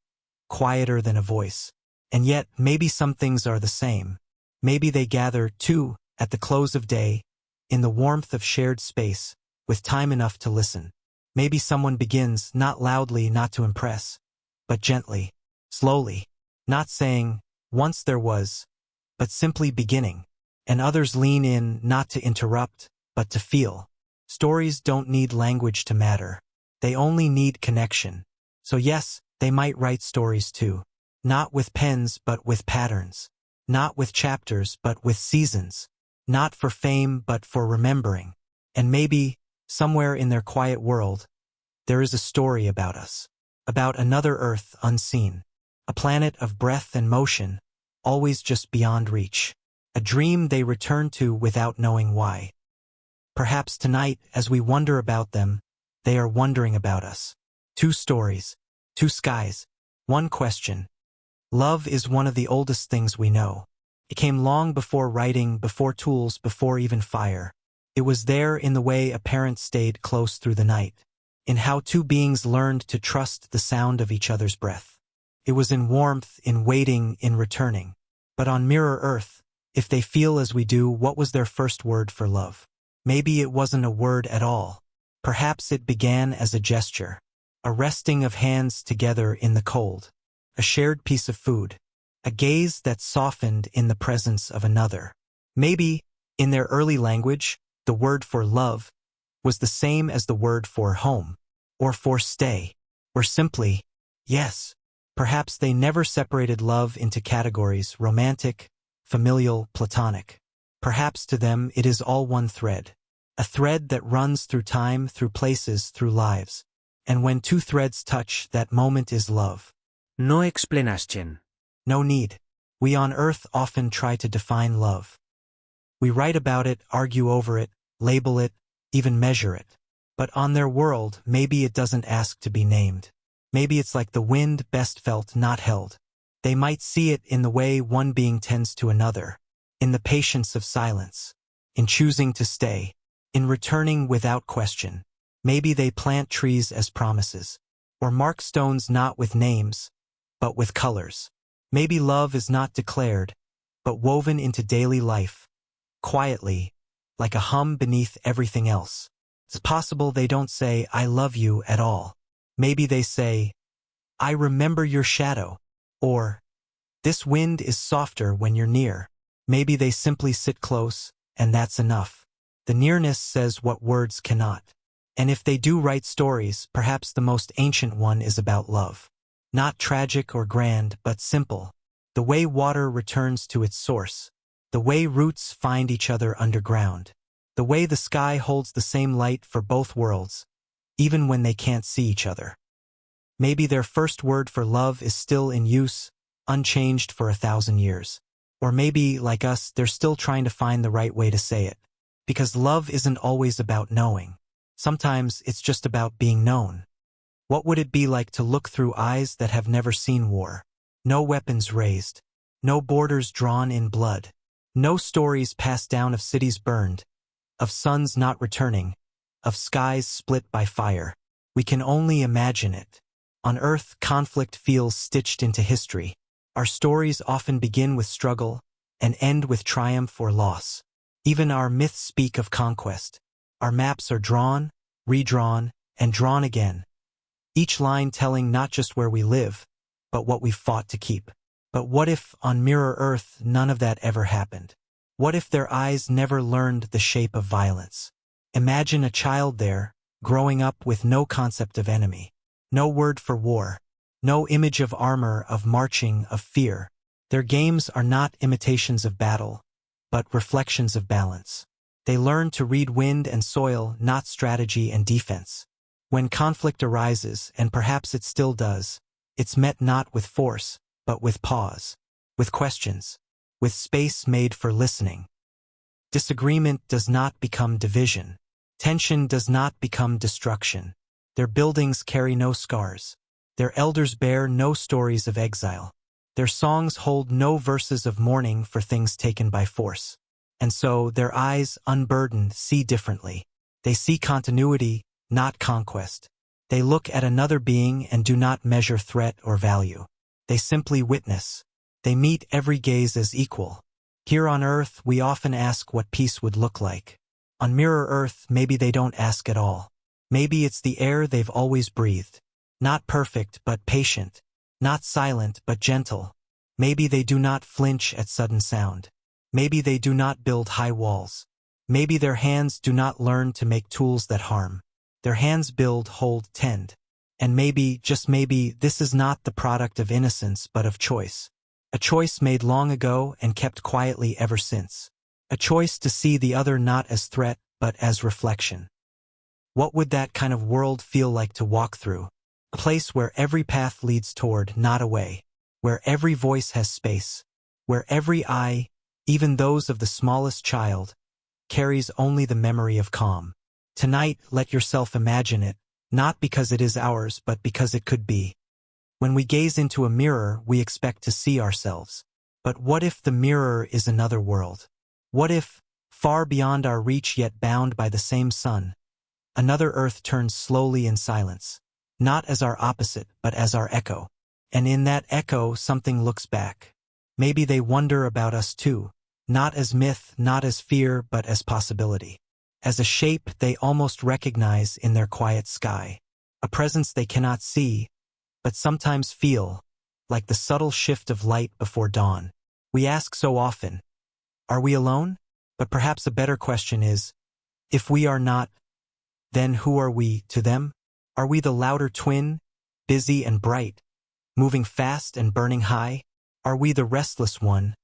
quieter than a voice. And yet, maybe some things are the same. Maybe they gather, too, at the close of day, in the warmth of shared space, with time enough to listen. Maybe someone begins, not loudly, not to impress, but gently, slowly, not saying, once there was, but simply beginning. And others lean in, not to interrupt, but to feel. Stories don't need language to matter. They only need connection. So yes, they might write stories too. Not with pens, but with patterns. Not with chapters, but with seasons. Not for fame, but for remembering. And maybe, somewhere in their quiet world, there is a story about us. About another Earth unseen. A planet of breath and motion, always just beyond reach. A dream they return to without knowing why. Perhaps tonight, as we wonder about them, they are wondering about us. Two stories, two skies, one question. Love is one of the oldest things we know. It came long before writing, before tools, before even fire. It was there in the way a parent stayed close through the night, in how two beings learned to trust the sound of each other's breath. It was in warmth, in waiting, in returning. But on Mirror Earth, if they feel as we do, what was their first word for love? Maybe it wasn't a word at all. Perhaps it began as a gesture. A resting of hands together in the cold. A shared piece of food. A gaze that softened in the presence of another. Maybe, in their early language, the word for love was the same as the word for home, or for stay, or simply, yes. Perhaps they never separated love into categories: romantic, familial, platonic. Perhaps to them it is all one thread. A thread that runs through time, through places, through lives. And when two threads touch, that moment is love. No explanation. No need. We on Earth often try to define love. We write about it, argue over it, label it, even measure it. But on their world, maybe it doesn't ask to be named. Maybe it's like the wind, best felt, not held. They might see it in the way one being tends to another, in the patience of silence, in choosing to stay, in returning without question. Maybe they plant trees as promises, or mark stones not with names, but with colors. Maybe love is not declared, but woven into daily life, quietly, like a hum beneath everything else. It's possible they don't say, "I love you" at all. Maybe they say, "I remember your shadow," or "This wind is softer when you're near." Maybe they simply sit close, and that's enough. The nearness says what words cannot. And if they do write stories, perhaps the most ancient one is about love. Not tragic or grand, but simple. The way water returns to its source. The way roots find each other underground. The way the sky holds the same light for both worlds, even when they can't see each other. Maybe their first word for love is still in use, unchanged for 1,000 years. Or maybe, like us, they're still trying to find the right way to say it. Because love isn't always about knowing. Sometimes it's just about being known. What would it be like to look through eyes that have never seen war? No weapons raised. No borders drawn in blood. No stories passed down of cities burned. Of suns not returning. Of skies split by fire. We can only imagine it. On Earth, conflict feels stitched into history. Our stories often begin with struggle and end with triumph or loss. Even our myths speak of conquest. Our maps are drawn, redrawn, and drawn again. Each line telling not just where we live, but what we fought to keep. But what if, on Mirror Earth, none of that ever happened? What if their eyes never learned the shape of violence? Imagine a child there, growing up with no concept of enemy. No word for war. No image of armor, of marching, of fear. Their games are not imitations of battle, but reflections of balance. They learn to read wind and soil, not strategy and defense. When conflict arises, and perhaps it still does, it's met not with force, but with pause, with questions, with space made for listening. Disagreement does not become division. Tension does not become destruction. Their buildings carry no scars. Their elders bear no stories of exile. Their songs hold no verses of mourning for things taken by force. And so, their eyes, unburdened, see differently. They see continuity, not conquest. They look at another being and do not measure threat or value. They simply witness. They meet every gaze as equal. Here on Earth, we often ask what peace would look like. On Mirror Earth, maybe they don't ask at all. Maybe it's the air they've always breathed. Not perfect, but patient. Not silent, but gentle. Maybe they do not flinch at sudden sound. Maybe they do not build high walls. Maybe their hands do not learn to make tools that harm. Their hands build, hold, tend. And maybe, just maybe, this is not the product of innocence but of choice. A choice made long ago and kept quietly ever since. A choice to see the other not as threat, but as reflection. What would that kind of world feel like to walk through? A place where every path leads toward, not away. Where every voice has space. Where every eye, even those of the smallest child, carries only the memory of calm. Tonight, let yourself imagine it, not because it is ours, but because it could be. When we gaze into a mirror, we expect to see ourselves. But what if the mirror is another world? What if, far beyond our reach yet bound by the same sun, another Earth turns slowly in silence? Not as our opposite, but as our echo. And in that echo, something looks back. Maybe they wonder about us too. Not as myth, not as fear, but as possibility. As a shape they almost recognize in their quiet sky. A presence they cannot see, but sometimes feel, like the subtle shift of light before dawn. We ask so often, are we alone? But perhaps a better question is, if we are not, then who are we to them? Are we the louder twin, busy and bright, moving fast and burning high? Are we the restless one,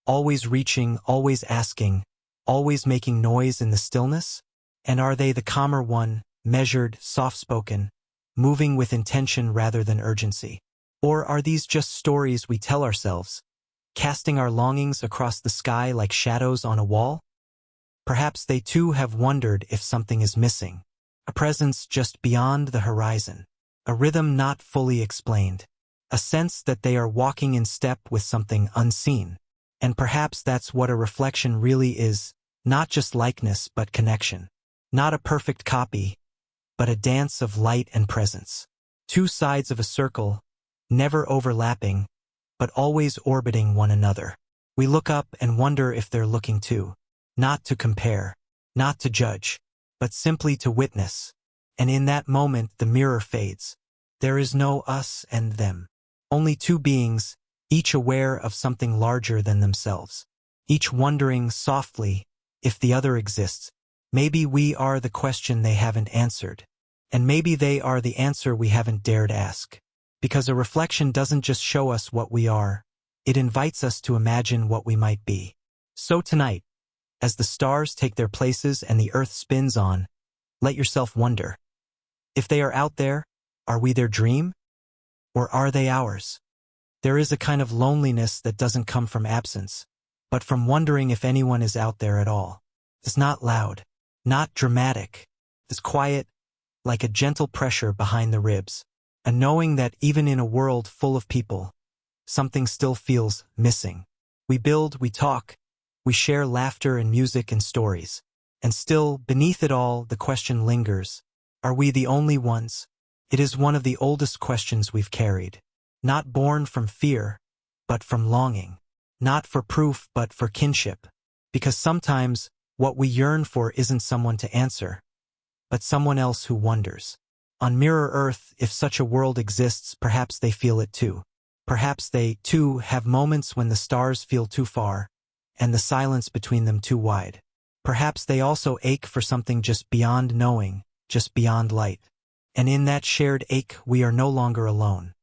always reaching, always asking, always making noise in the stillness? And are they the calmer one, measured, soft-spoken, moving with intention rather than urgency? Or are these just stories we tell ourselves, casting our longings across the sky like shadows on a wall? Perhaps they too have wondered if something is missing. A presence just beyond the horizon. A rhythm not fully explained. A sense that they are walking in step with something unseen. And perhaps that's what a reflection really is, not just likeness but connection. Not a perfect copy, but a dance of light and presence. Two sides of a circle, never overlapping, but always orbiting one another. We look up and wonder if they're looking too. Not to compare. not to judge, but simply to witness. And in that moment the mirror fades. There is no us and them. Only two beings, each aware of something larger than themselves. Each wondering softly if the other exists. Maybe we are the question they haven't answered. And maybe they are the answer we haven't dared ask. Because a reflection doesn't just show us what we are, it invites us to imagine what we might be. So tonight, as the stars take their places and the earth spins on, let yourself wonder. If they are out there, are we their dream? Or are they ours? There is a kind of loneliness that doesn't come from absence, but from wondering if anyone is out there at all. It's not loud, not dramatic. It's quiet, like a gentle pressure behind the ribs. A knowing that even in a world full of people, something still feels missing. We build, we talk, we share laughter and music and stories. And still, beneath it all, the question lingers. Are we the only ones? It is one of the oldest questions we've carried. Not born from fear, but from longing. Not for proof, but for kinship. Because sometimes, what we yearn for isn't someone to answer, but someone else who wonders. On Mirror Earth, if such a world exists, perhaps they feel it too. Perhaps they, too, have moments when the stars feel too far, and the silence between them too wide. Perhaps they also ache for something just beyond knowing, just beyond light. And in that shared ache, we are no longer alone.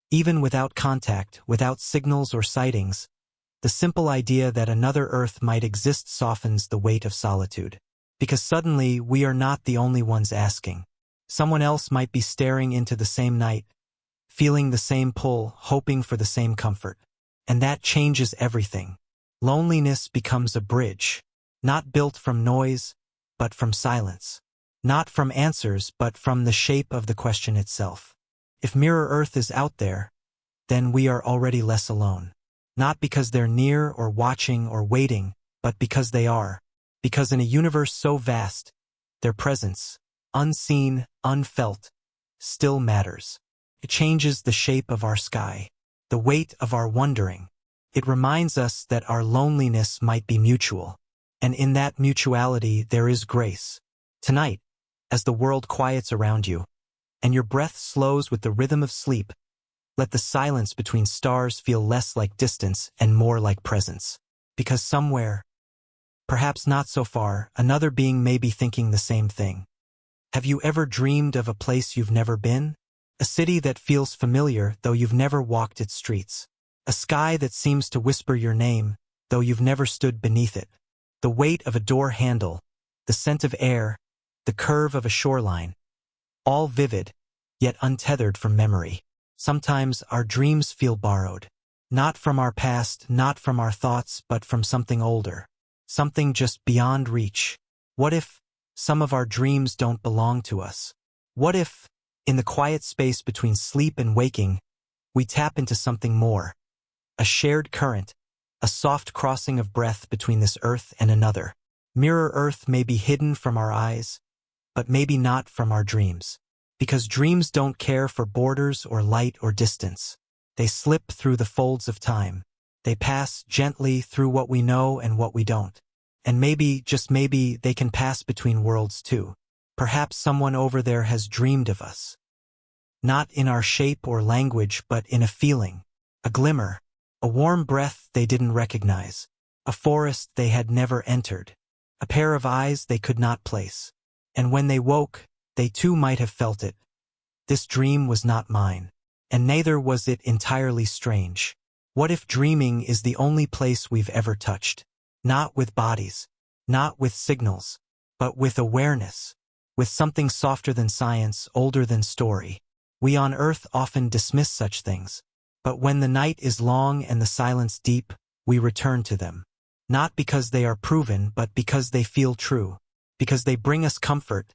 Even without contact, without signals or sightings, the simple idea that another Earth might exist softens the weight of solitude. Because suddenly, we are not the only ones asking. Someone else might be staring into the same night, feeling the same pull, hoping for the same comfort. And that changes everything. Loneliness becomes a bridge, not built from noise, but from silence. Not from answers, but from the shape of the question itself. If Mirror Earth is out there, then we are already less alone. Not because they're near or watching or waiting, but because they are. Because in a universe so vast, their presence, unseen, unfelt, still matters. It changes the shape of our sky, the weight of our wondering. It reminds us that our loneliness might be mutual. And in that mutuality there is grace. Tonight, as the world quiets around you, and your breath slows with the rhythm of sleep, let the silence between stars feel less like distance and more like presence. Because somewhere, perhaps not so far, another being may be thinking the same thing. Have you ever dreamed of a place you've never been? A city that feels familiar, though you've never walked its streets. A sky that seems to whisper your name, though you've never stood beneath it. The weight of a door handle, the scent of air, the curve of a shoreline. All vivid, yet untethered from memory. Sometimes our dreams feel borrowed. Not from our past, not from our thoughts, but from something older. Something just beyond reach. What if some of our dreams don't belong to us? What if, in the quiet space between sleep and waking, we tap into something more? A shared current, a soft crossing of breath between this earth and another. Mirror Earth may be hidden from our eyes, but maybe not from our dreams. Because dreams don't care for borders or light or distance. They slip through the folds of time. They pass gently through what we know and what we don't. And maybe, just maybe, they can pass between worlds too. Perhaps someone over there has dreamed of us. Not in our shape or language, but in a feeling, a glimmer, a warm breath they didn't recognize, a forest they had never entered, a pair of eyes they could not place. And when they woke, they too might have felt it. This dream was not mine, and neither was it entirely strange. What if dreaming is the only place we've ever touched? Not with bodies, not with signals, but with awareness, with something softer than science, older than story. We on Earth often dismiss such things, but when the night is long and the silence deep, we return to them. Not because they are proven, but because they feel true, because they bring us comfort,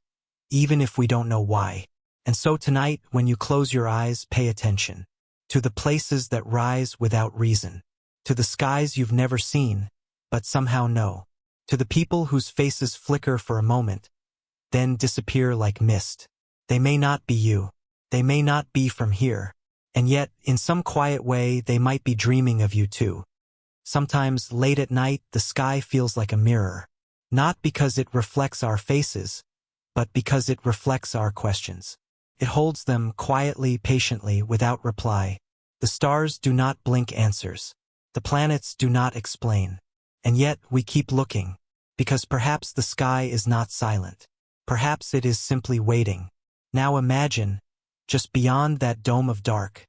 even if we don't know why. And so tonight, when you close your eyes, pay attention to the places that rise without reason, to the skies you've never seen, but somehow know, to the people whose faces flicker for a moment, then disappear like mist. They may not be you, they may not be from here, and yet, in some quiet way, they might be dreaming of you too. Sometimes, late at night, the sky feels like a mirror, Not because it reflects our faces, but because it reflects our questions. It holds them quietly, patiently, without reply. The stars do not blink answers. The planets do not explain. And yet we keep looking, because perhaps the sky is not silent. Perhaps it is simply waiting. Now imagine, just beyond that dome of dark,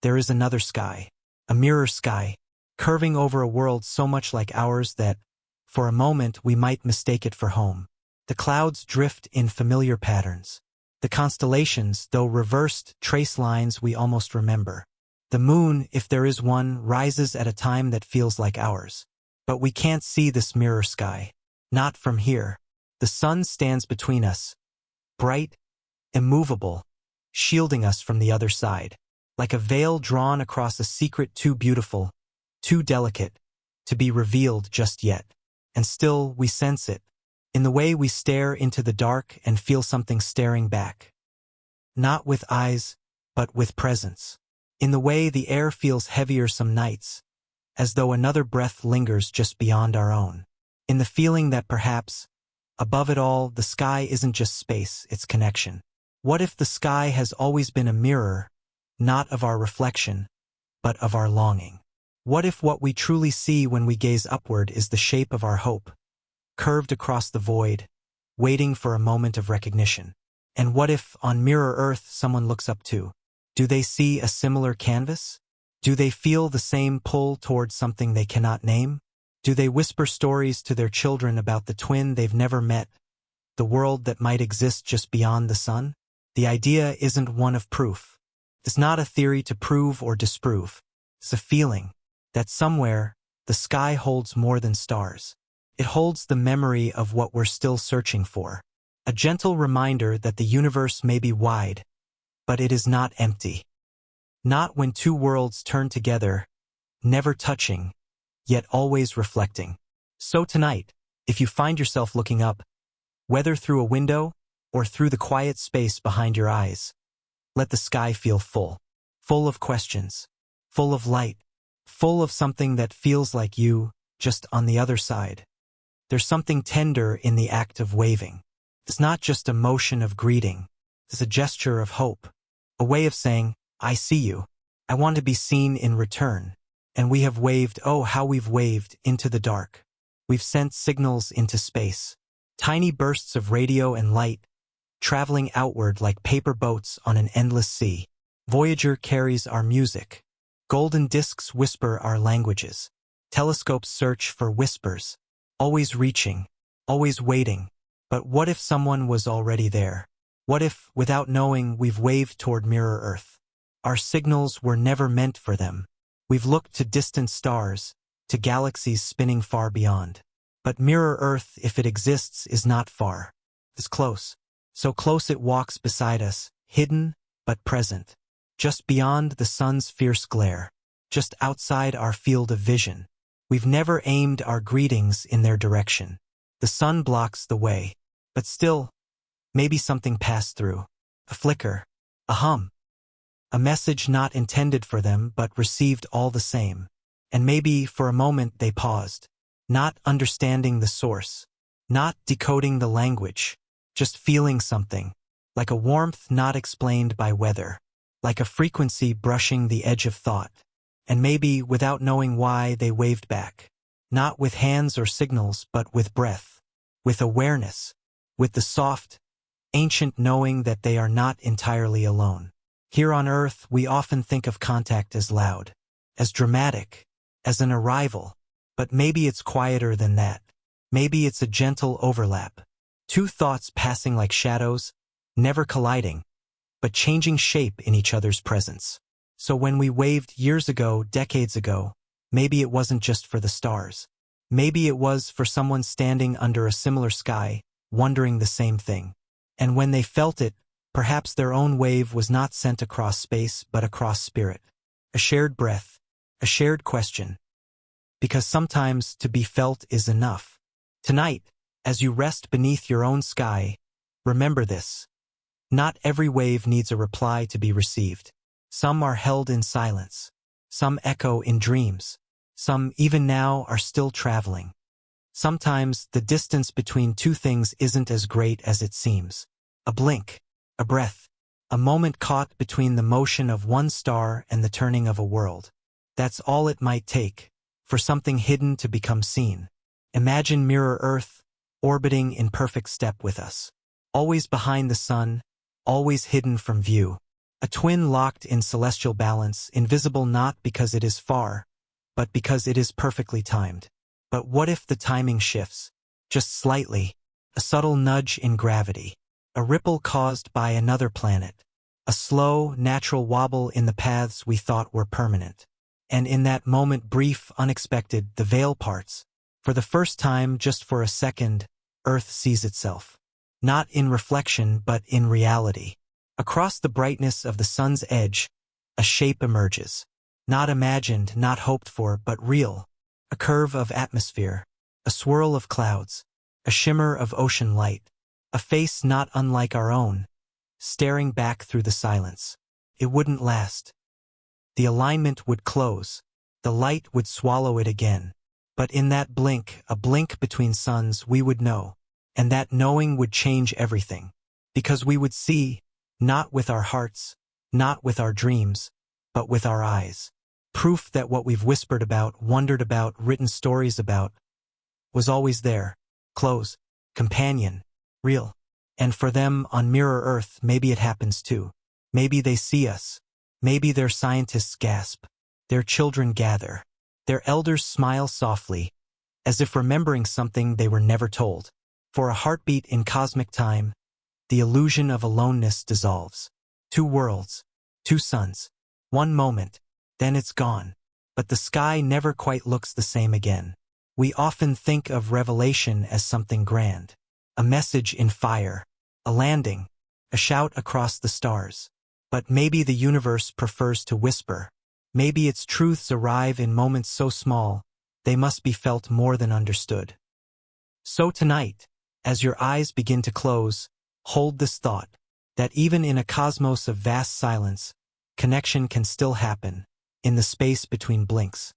there is another sky, a mirror sky, curving over a world so much like ours that, for a moment, we might mistake it for home. The clouds drift in familiar patterns. The constellations, though reversed, trace lines we almost remember. The moon, if there is one, rises at a time that feels like ours. But we can't see this mirror sky. Not from here. The sun stands between us, bright, immovable, shielding us from the other side, like a veil drawn across a secret too beautiful, too delicate, to be revealed just yet. And still we sense it, in the way we stare into the dark and feel something staring back. Not with eyes, but with presence. In the way the air feels heavier some nights, as though another breath lingers just beyond our own. In the feeling that perhaps, above it all, the sky isn't just space, it's connection. What if the sky has always been a mirror, not of our reflection, but of our longing? What if what we truly see when we gaze upward is the shape of our hope, curved across the void, waiting for a moment of recognition? And what if, on Mirror Earth, someone looks up too? Do they see a similar canvas? Do they feel the same pull towards something they cannot name? Do they whisper stories to their children about the twin they've never met, the world that might exist just beyond the sun? The idea isn't one of proof. It's not a theory to prove or disprove. It's a feeling that somewhere, the sky holds more than stars. It holds the memory of what we're still searching for. A gentle reminder that the universe may be wide, but it is not empty. Not when two worlds turn together, never touching, yet always reflecting. So tonight, if you find yourself looking up, whether through a window or through the quiet space behind your eyes, let the sky feel full. Full of questions, full of light, full of something that feels like you, just on the other side. There's something tender in the act of waving. It's not just a motion of greeting. It's a gesture of hope. A way of saying, I see you. I want to be seen in return. And we have waved, oh, how we've waved, into the dark. We've sent signals into space. Tiny bursts of radio and light, traveling outward like paper boats on an endless sea. Voyager carries our music. Golden discs whisper our languages. Telescopes search for whispers. Always reaching, always waiting. But what if someone was already there? What if, without knowing, we've waved toward Mirror Earth? Our signals were never meant for them. We've looked to distant stars, to galaxies spinning far beyond. But Mirror Earth, if it exists, is not far. It's close. So close it walks beside us, hidden but present. Just beyond the sun's fierce glare. Just outside our field of vision. We've never aimed our greetings in their direction. The sun blocks the way. But still, maybe something passed through. A flicker. A hum. A message not intended for them but received all the same. And maybe for a moment they paused. Not understanding the source. Not decoding the language. Just feeling something. Like a warmth not explained by weather. Like a frequency brushing the edge of thought. And maybe, without knowing why, they waved back. Not with hands or signals, but with breath. With awareness. With the soft, ancient knowing that they are not entirely alone. Here on Earth, we often think of contact as loud, as dramatic, as an arrival. But maybe it's quieter than that. Maybe it's a gentle overlap. Two thoughts passing like shadows, never colliding, but changing shape in each other's presence. So when we waved years ago, decades ago, maybe it wasn't just for the stars. Maybe it was for someone standing under a similar sky, wondering the same thing. And when they felt it, perhaps their own wave was not sent across space but across spirit. A shared breath, a shared question. Because sometimes to be felt is enough. Tonight, as you rest beneath your own sky, remember this. Not every wave needs a reply to be received. Some are held in silence. Some echo in dreams. Some, even now, are still traveling. Sometimes the distance between two things isn't as great as it seems. A blink, a breath, a moment caught between the motion of one star and the turning of a world. That's all it might take for something hidden to become seen. Imagine Mirror Earth, orbiting in perfect step with us. Always behind the sun, always hidden from view. A twin locked in celestial balance, invisible not because it is far, but because it is perfectly timed. But what if the timing shifts? Just slightly. A subtle nudge in gravity. A ripple caused by another planet. A slow, natural wobble in the paths we thought were permanent. And in that moment, brief, unexpected, the veil parts. For the first time, just for a second, Earth sees itself. Not in reflection, but in reality. Across the brightness of the sun's edge, a shape emerges. Not imagined, not hoped for, but real. A curve of atmosphere, a swirl of clouds, a shimmer of ocean light, a face not unlike our own, staring back through the silence. It wouldn't last. The alignment would close, the light would swallow it again. But in that blink, a blink between suns, we would know. And that knowing would change everything. Because we would see, not with our hearts, not with our dreams, but with our eyes. Proof that what we've whispered about, wondered about, written stories about, was always there, close, companion, real. And for them on Mirror Earth, maybe it happens too. Maybe they see us. Maybe their scientists gasp. Their children gather. Their elders smile softly, as if remembering something they were never told. For a heartbeat in cosmic time, the illusion of aloneness dissolves. Two worlds, two suns, one moment, then it's gone. But the sky never quite looks the same again. We often think of revelation as something grand. A message in fire, a landing, a shout across the stars. But maybe the universe prefers to whisper. Maybe its truths arrive in moments so small, they must be felt more than understood. So tonight, as your eyes begin to close, hold this thought, that even in a cosmos of vast silence, connection can still happen, in the space between blinks.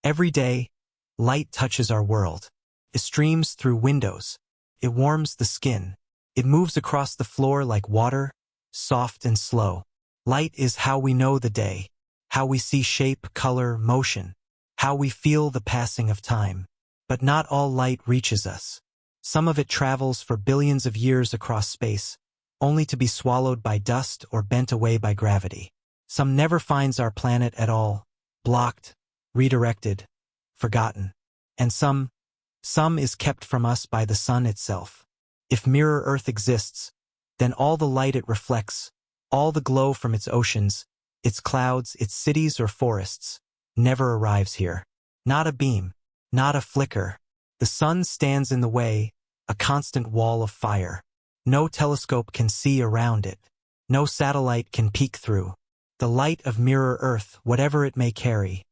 Every day, light touches our world. It streams through windows. It warms the skin. It moves across the floor like water, soft and slow. Light is how we know the day, how we see shape, color, motion, how we feel the passing of time. But not all light reaches us. Some of it travels for billions of years across space, only to be swallowed by dust or bent away by gravity. Some never finds our planet at all, blocked, redirected, forgotten. And some is kept from us by the sun itself. If Mirror Earth exists, then all the light it reflects, all the glow from its oceans, its clouds, its cities or forests, never arrives here. Not a beam, not a flicker. The sun stands in the way, a constant wall of fire. No telescope can see around it. No satellite can peek through. The light of Mirror Earth, whatever it may carry,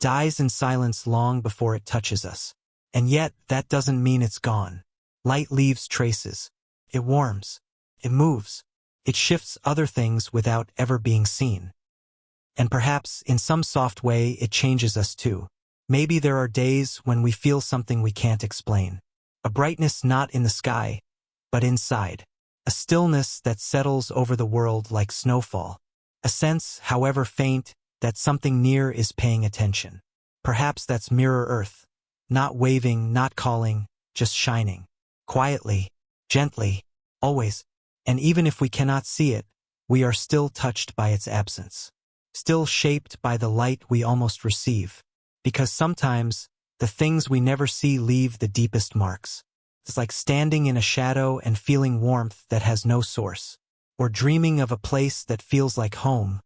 dies in silence long before it touches us. And yet, that doesn't mean it's gone. Light leaves traces. It warms. It moves. It shifts other things without ever being seen. And perhaps, in some soft way, it changes us too. Maybe there are days when we feel something we can't explain. A brightness not in the sky, but inside. A stillness that settles over the world like snowfall. A sense, however faint, that something near is paying attention. Perhaps that's Mirror Earth. Not waving, not calling, just shining. Quietly, gently, always. And even if we cannot see it, we are still touched by its absence. Still shaped by the light we almost receive. Because sometimes, the things we never see leave the deepest marks. It's like standing in a shadow and feeling warmth that has no source. Or dreaming of a place that feels like home,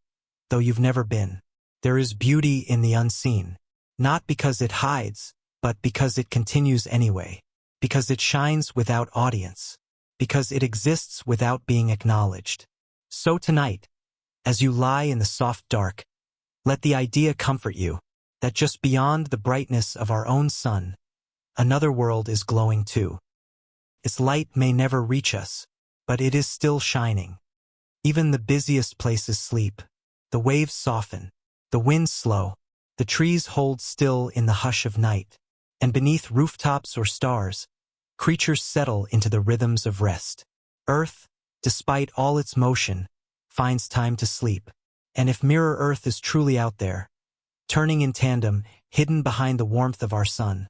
though you've never been. There is beauty in the unseen. Not because it hides, but because it continues anyway. Because it shines without audience. Because it exists without being acknowledged. So tonight, as you lie in the soft dark, let the idea comfort you, that just beyond the brightness of our own sun, another world is glowing too. Its light may never reach us, but it is still shining. Even the busiest places sleep. The waves soften. The winds slow. The trees hold still in the hush of night. And beneath rooftops or stars, creatures settle into the rhythms of rest. Earth, despite all its motion, finds time to sleep. And if Mirror Earth is truly out there, turning in tandem, hidden behind the warmth of our sun,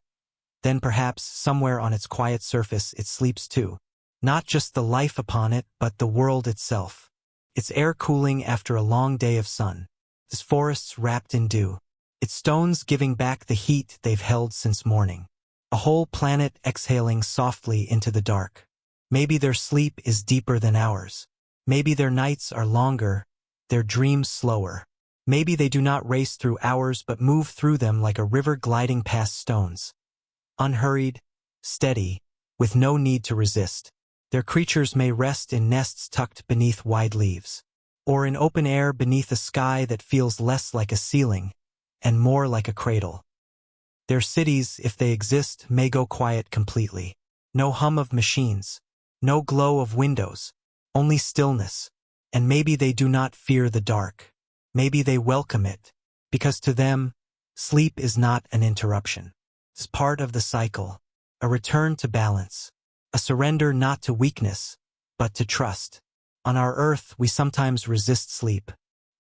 then perhaps somewhere on its quiet surface it sleeps too. Not just the life upon it, but the world itself. Its air cooling after a long day of sun. Its forests wrapped in dew. Its stones giving back the heat they've held since morning. A whole planet exhaling softly into the dark. Maybe their sleep is deeper than ours. Maybe their nights are longer, their dreams slower. Maybe they do not race through hours but move through them like a river gliding past stones. Unhurried, steady, with no need to resist. Their creatures may rest in nests tucked beneath wide leaves, or in open air beneath a sky that feels less like a ceiling and more like a cradle. Their cities, if they exist, may go quiet completely. No hum of machines, no glow of windows, only stillness. And maybe they do not fear the dark. Maybe they welcome it, because to them, sleep is not an interruption. It's part of the cycle, a return to balance, a surrender not to weakness, but to trust. On our earth, we sometimes resist sleep.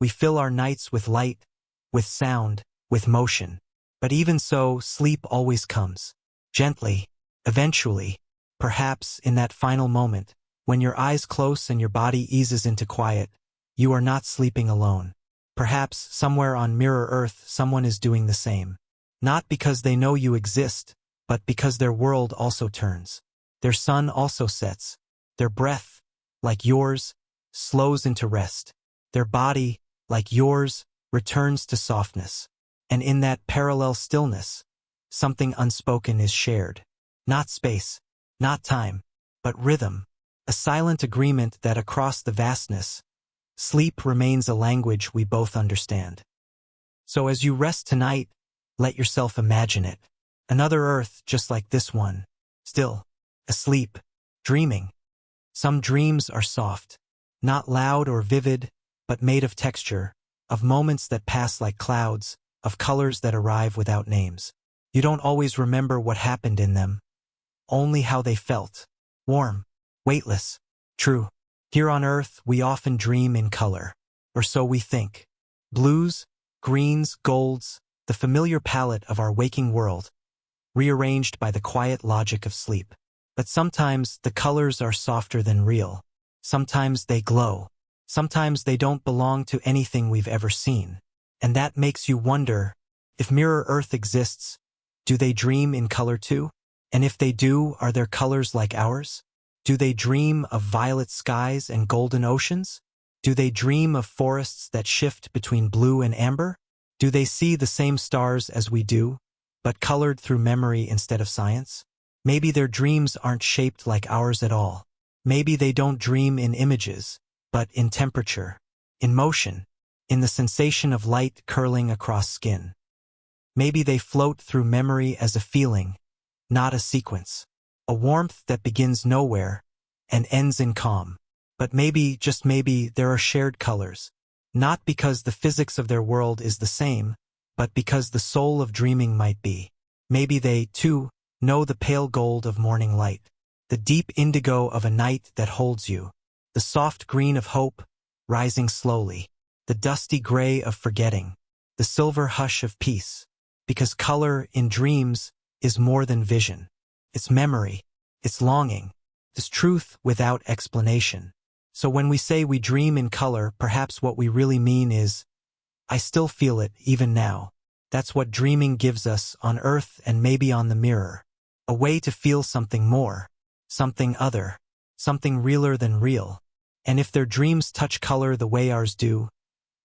We fill our nights with light, with sound, with motion. But even so, sleep always comes. Gently, eventually, perhaps in that final moment, when your eyes close and your body eases into quiet, you are not sleeping alone. Perhaps somewhere on Mirror Earth someone is doing the same. Not because they know you exist, but because their world also turns. Their sun also sets. Their breath, like yours, slows into rest. Their body, like yours, returns to softness. And in that parallel stillness, something unspoken is shared. Not space, not time, but rhythm. A silent agreement that across the vastness, sleep remains a language we both understand. So as you rest tonight, let yourself imagine it. Another Earth just like this one, still, asleep, dreaming. Some dreams are soft, not loud or vivid, but made of texture, of moments that pass like clouds, of colors that arrive without names. You don't always remember what happened in them, only how they felt. Warm, weightless. True. Here on Earth, we often dream in color. Or so we think. Blues, greens, golds, the familiar palette of our waking world, rearranged by the quiet logic of sleep. But sometimes the colors are softer than real. Sometimes they glow. Sometimes they don't belong to anything we've ever seen. And that makes you wonder, if Mirror Earth exists, do they dream in color too? And if they do, are their colors like ours? Do they dream of violet skies and golden oceans? Do they dream of forests that shift between blue and amber? Do they see the same stars as we do, but colored through memory instead of science? Maybe their dreams aren't shaped like ours at all. Maybe they don't dream in images, but in temperature, in motion, in the sensation of light curling across skin. Maybe they float through memory as a feeling, not a sequence. A warmth that begins nowhere and ends in calm. But maybe, just maybe, there are shared colors. Not because the physics of their world is the same, but because the soul of dreaming might be. Maybe they, too, know the pale gold of morning light, the deep indigo of a night that holds you, the soft green of hope, rising slowly, the dusty gray of forgetting, the silver hush of peace. Because color, in dreams, is more than vision. It's memory, it's longing, it's truth without explanation. So when we say we dream in color, perhaps what we really mean is, I still feel it even now. That's what dreaming gives us on Earth and maybe on the mirror. A way to feel something more, something other, something realer than real. And if their dreams touch color the way ours do,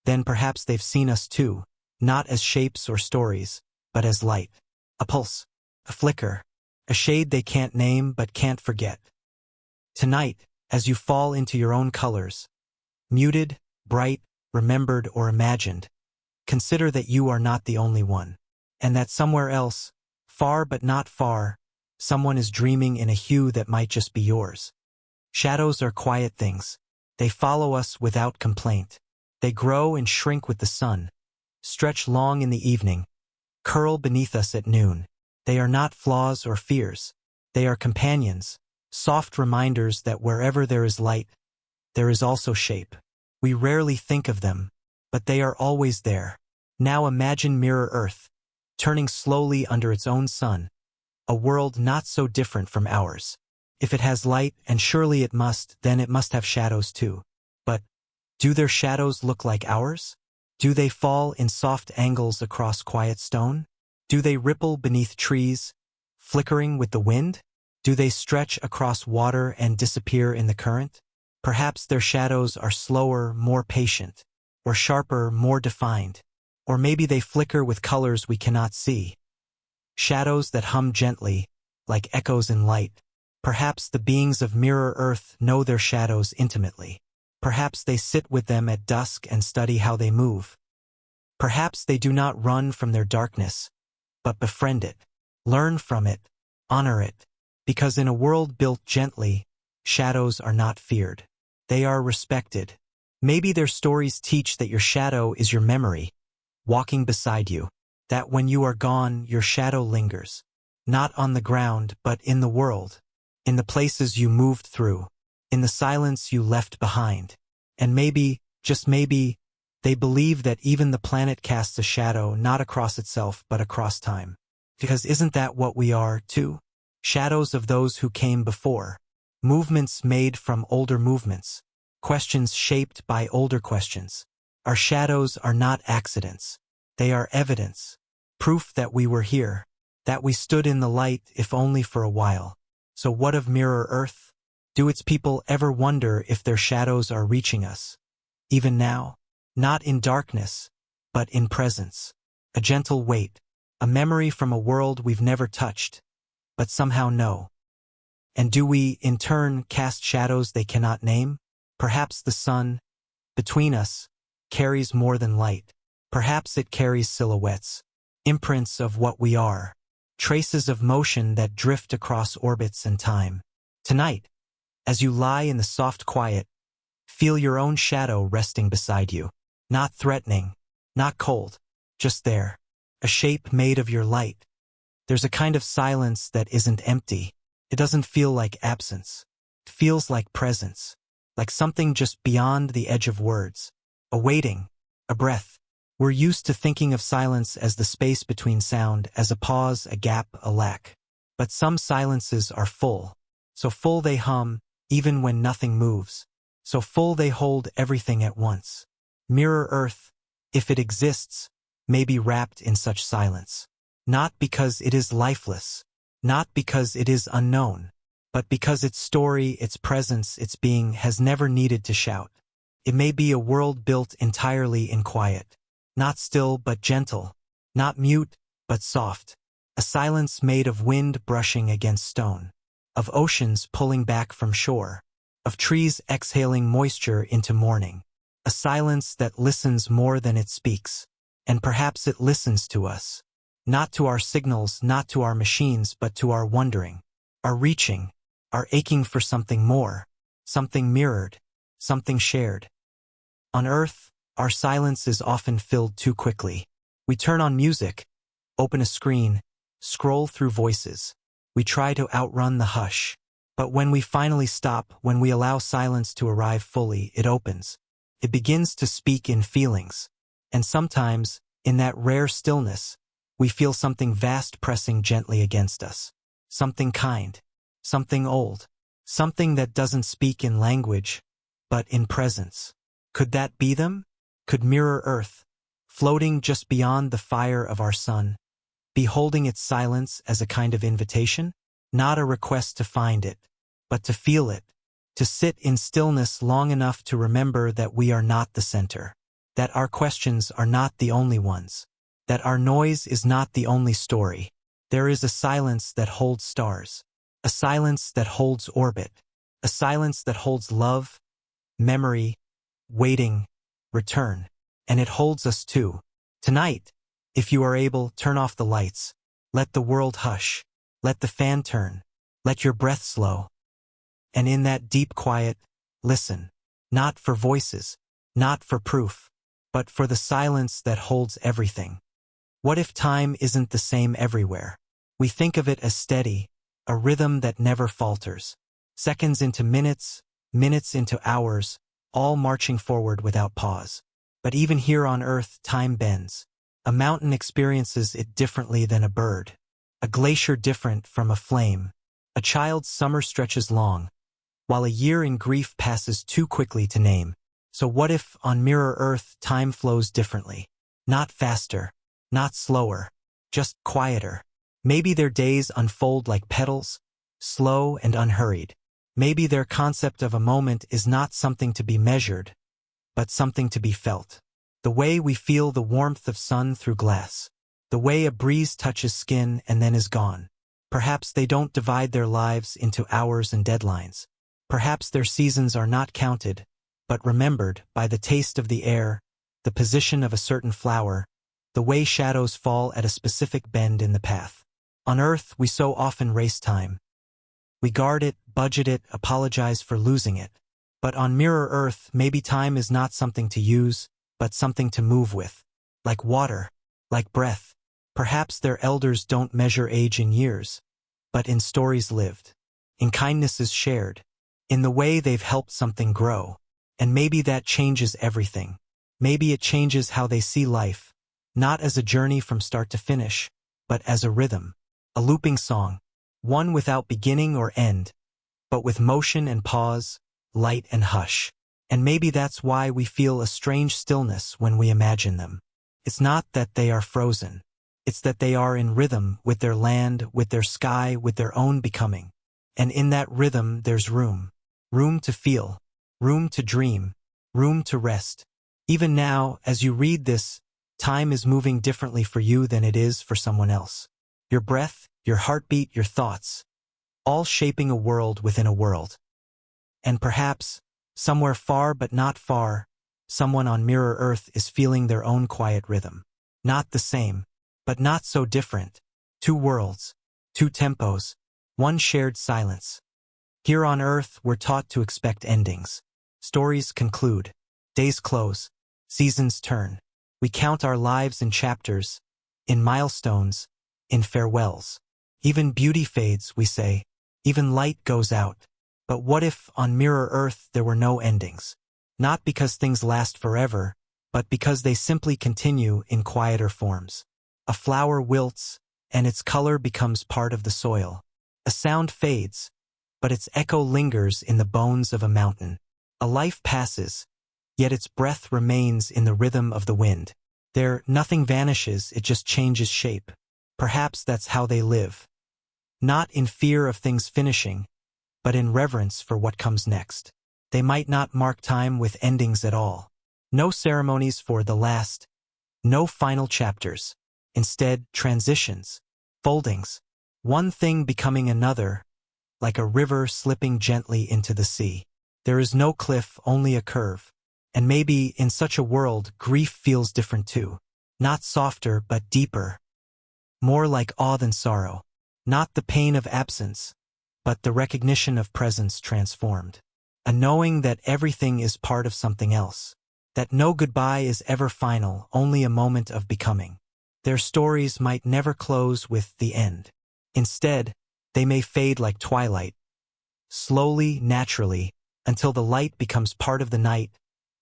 then perhaps they've seen us too, not as shapes or stories, but as light. A pulse, a flicker, a shade they can't name but can't forget. Tonight, as you fall into your own colors, muted, bright, remembered, or imagined, consider that you are not the only one, and that somewhere else, far but not far, someone is dreaming in a hue that might just be yours. Shadows are quiet things. They follow us without complaint. They grow and shrink with the sun, stretch long in the evening, curl beneath us at noon. They are not flaws or fears. They are companions, soft reminders that wherever there is light, there is also shape. We rarely think of them, but they are always there. Now imagine Mirror Earth, turning slowly under its own sun, a world not so different from ours. If it has light, and surely it must, then it must have shadows too. But do their shadows look like ours? Do they fall in soft angles across quiet stone? Do they ripple beneath trees, flickering with the wind? Do they stretch across water and disappear in the current? Perhaps their shadows are slower, more patient, or sharper, more defined. Or maybe they flicker with colors we cannot see. Shadows that hum gently, like echoes in light. Perhaps the beings of Mirror Earth know their shadows intimately. Perhaps they sit with them at dusk and study how they move. Perhaps they do not run from their darkness, but befriend it, learn from it, honor it. Because in a world built gently, shadows are not feared. They are respected. Maybe their stories teach that your shadow is your memory, walking beside you. That when you are gone, your shadow lingers. Not on the ground, but in the world. In the places you moved through. In the silence you left behind. And maybe, just maybe, they believe that even the planet casts a shadow not across itself but across time. Because isn't that what we are, too? Shadows of those who came before. Movements made from older movements. Questions shaped by older questions. Our shadows are not accidents. They are evidence. Proof that we were here. That we stood in the light, if only for a while. So what of Mirror Earth? Do its people ever wonder if their shadows are reaching us? Even now? Not in darkness, but in presence. A gentle weight. A memory from a world we've never touched, but somehow know. And do we, in turn, cast shadows they cannot name? Perhaps the sun, between us, carries more than light. Perhaps it carries silhouettes, imprints of what we are, traces of motion that drift across orbits and time. Tonight, as you lie in the soft quiet, feel your own shadow resting beside you. Not threatening, not cold, just there. A shape made of your light. There's a kind of silence that isn't empty. It doesn't feel like absence. It feels like presence. Like something just beyond the edge of words. A waiting, a breath. We're used to thinking of silence as the space between sound, as a pause, a gap, a lack. But some silences are full. So full they hum, even when nothing moves. So full they hold everything at once. Mirror Earth, if it exists, may be wrapped in such silence. Not because it is lifeless. Not because it is unknown. But because its story, its presence, its being has never needed to shout. It may be a world built entirely in quiet. Not still but gentle. Not mute but soft. A silence made of wind brushing against stone. Of oceans pulling back from shore. Of trees exhaling moisture into morning. A silence that listens more than it speaks. And perhaps it listens to us. Not to our signals, not to our machines, but to our wondering. Our reaching. Our aching for something more. Something mirrored. Something shared. On Earth, our silence is often filled too quickly. We turn on music, open a screen, scroll through voices. We try to outrun the hush. But when we finally stop, when we allow silence to arrive fully, it opens. It begins to speak in feelings. And sometimes, in that rare stillness, we feel something vast pressing gently against us. Something kind. Something old. Something that doesn't speak in language, but in presence. Could that be them? Could Mirror Earth, floating just beyond the fire of our sun, be holding its silence as a kind of invitation? Not a request to find it, but to feel it. To sit in stillness long enough to remember that we are not the center. That our questions are not the only ones. That our noise is not the only story. There is a silence that holds stars. A silence that holds orbit. A silence that holds love, memory, waiting, return. And it holds us too. Tonight, if you are able, turn off the lights. Let the world hush. Let the fan turn. Let your breath slow. And in that deep quiet, listen. Not for voices, not for proof, but for the silence that holds everything. What if time isn't the same everywhere? We think of it as steady, a rhythm that never falters. Seconds into minutes, minutes into hours, all marching forward without pause. But even here on Earth, time bends. A mountain experiences it differently than a bird. A glacier different from a flame. A child's summer stretches long, while a year in grief passes too quickly to name. So what if, on Mirror Earth, time flows differently? Not faster, not slower, just quieter. Maybe their days unfold like petals, slow and unhurried. Maybe their concept of a moment is not something to be measured, but something to be felt. The way we feel the warmth of sun through glass. The way a breeze touches skin and then is gone. Perhaps they don't divide their lives into hours and deadlines. Perhaps their seasons are not counted, but remembered by the taste of the air, the position of a certain flower, the way shadows fall at a specific bend in the path. On Earth, we so often race time. We guard it, budget it, apologize for losing it. But on Mirror Earth, maybe time is not something to use, but something to move with. Like water, like breath. Perhaps their elders don't measure age in years, but in stories lived, in kindnesses shared, in the way they've helped something grow. And maybe that changes everything. Maybe it changes how they see life, not as a journey from start to finish, but as a rhythm, a looping song, one without beginning or end, but with motion and pause, light and hush. And maybe that's why we feel a strange stillness when we imagine them. It's not that they are frozen. It's that they are in rhythm with their land, with their sky, with their own becoming. And in that rhythm there's room. Room to feel. Room to dream. Room to rest. Even now, as you read this, time is moving differently for you than it is for someone else. Your breath, your heartbeat, your thoughts, all shaping a world within a world. And perhaps, somewhere far but not far, someone on Mirror Earth is feeling their own quiet rhythm. Not the same, but not so different. Two worlds, two tempos, one shared silence. Here on Earth, we're taught to expect endings. Stories conclude. Days close. Seasons turn. We count our lives in chapters, in milestones, in farewells. Even beauty fades, we say. Even light goes out. But what if, on Mirror Earth, there were no endings? Not because things last forever, but because they simply continue in quieter forms. A flower wilts, and its color becomes part of the soil. A sound fades, but its echo lingers in the bones of a mountain. A life passes, yet its breath remains in the rhythm of the wind. There, nothing vanishes, it just changes shape. Perhaps that's how they live. Not in fear of things finishing, but in reverence for what comes next. They might not mark time with endings at all. No ceremonies for the last. No final chapters. Instead, transitions, foldings. One thing becoming another, like a river slipping gently into the sea. There is no cliff, only a curve. And maybe, in such a world, grief feels different too. Not softer, but deeper. More like awe than sorrow. Not the pain of absence, but the recognition of presence transformed. A knowing that everything is part of something else. That no goodbye is ever final, only a moment of becoming. Their stories might never close with the end. Instead, they may fade like twilight. Slowly, naturally, until the light becomes part of the night,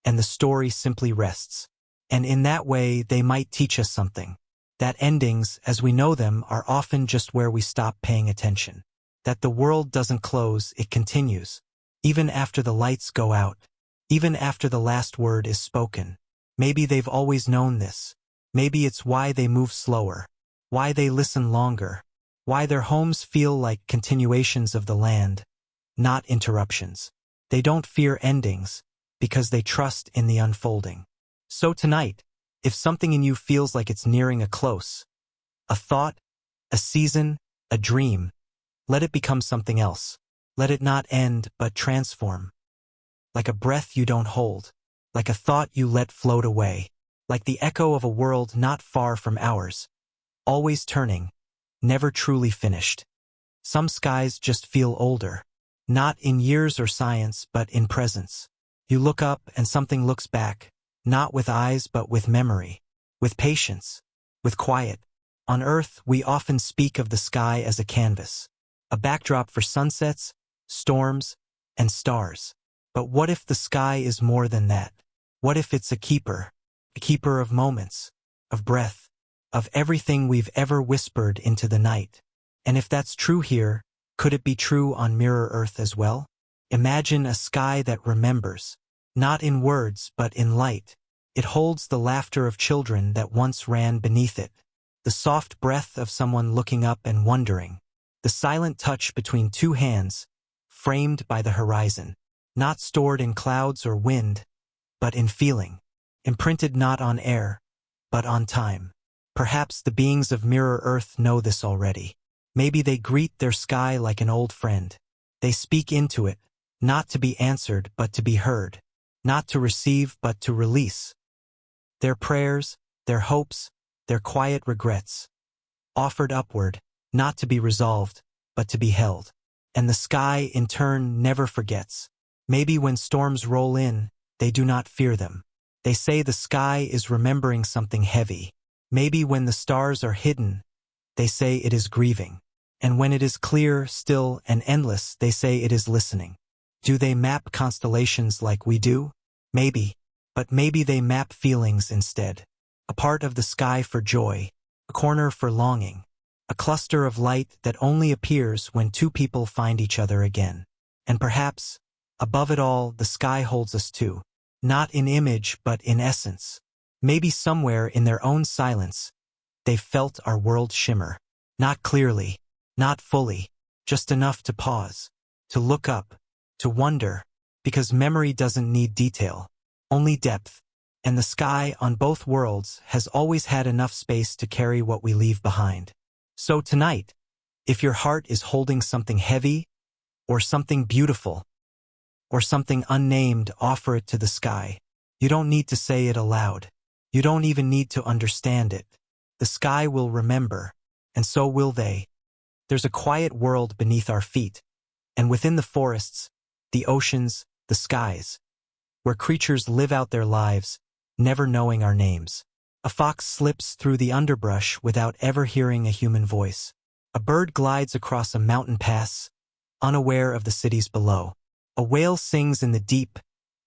and the story simply rests. And in that way, they might teach us something. That endings, as we know them, are often just where we stop paying attention. That the world doesn't close, it continues. Even after the lights go out. Even after the last word is spoken. Maybe they've always known this. Maybe it's why they move slower. Why they listen longer. Why their homes feel like continuations of the land, not interruptions. They don't fear endings, because they trust in the unfolding. So tonight, if something in you feels like it's nearing a close, a thought, a season, a dream, let it become something else. Let it not end, but transform. Like a breath you don't hold. Like a thought you let float away. Like the echo of a world not far from ours. Always turning. Never truly finished. Some skies just feel older. Not in years or science, but in presence. You look up and something looks back. Not with eyes, but with memory. With patience. With quiet. On Earth, we often speak of the sky as a canvas, a backdrop for sunsets, storms, and stars. But what if the sky is more than that? What if it's a keeper of moments, of breath, of everything we've ever whispered into the night? And if that's true here, could it be true on Mirror Earth as well? Imagine a sky that remembers, not in words but in light. It holds the laughter of children that once ran beneath it, the soft breath of someone looking up and wondering, the silent touch between two hands, framed by the horizon, not stored in clouds or wind, but in feeling, imprinted not on air, but on time. Perhaps the beings of Mirror Earth know this already. Maybe they greet their sky like an old friend. They speak into it, not to be answered but to be heard, not to receive but to release. Their prayers, their hopes, their quiet regrets, offered upward, not to be resolved, but to be held. And the sky, in turn, never forgets. Maybe when storms roll in, they do not fear them. They say the sky is remembering something heavy. Maybe when the stars are hidden, they say it is grieving. And when it is clear, still, and endless, they say it is listening. Do they map constellations like we do? Maybe. But maybe they map feelings instead. A part of the sky for joy, a corner for longing, a cluster of light that only appears when two people find each other again. And perhaps, above it all, the sky holds us too, not in image but in essence. Maybe somewhere in their own silence, they felt our world shimmer. Not clearly, not fully, just enough to pause, to look up, to wonder, because memory doesn't need detail, only depth. And the sky on both worlds has always had enough space to carry what we leave behind. So tonight, if your heart is holding something heavy, or something beautiful, or something unnamed, offer it to the sky. You don't need to say it aloud. You don't even need to understand it. The sky will remember, and so will they. There's a quiet world beneath our feet, and within the forests, the oceans, the skies, where creatures live out their lives, never knowing our names. A fox slips through the underbrush without ever hearing a human voice. A bird glides across a mountain pass, unaware of the cities below. A whale sings in the deep,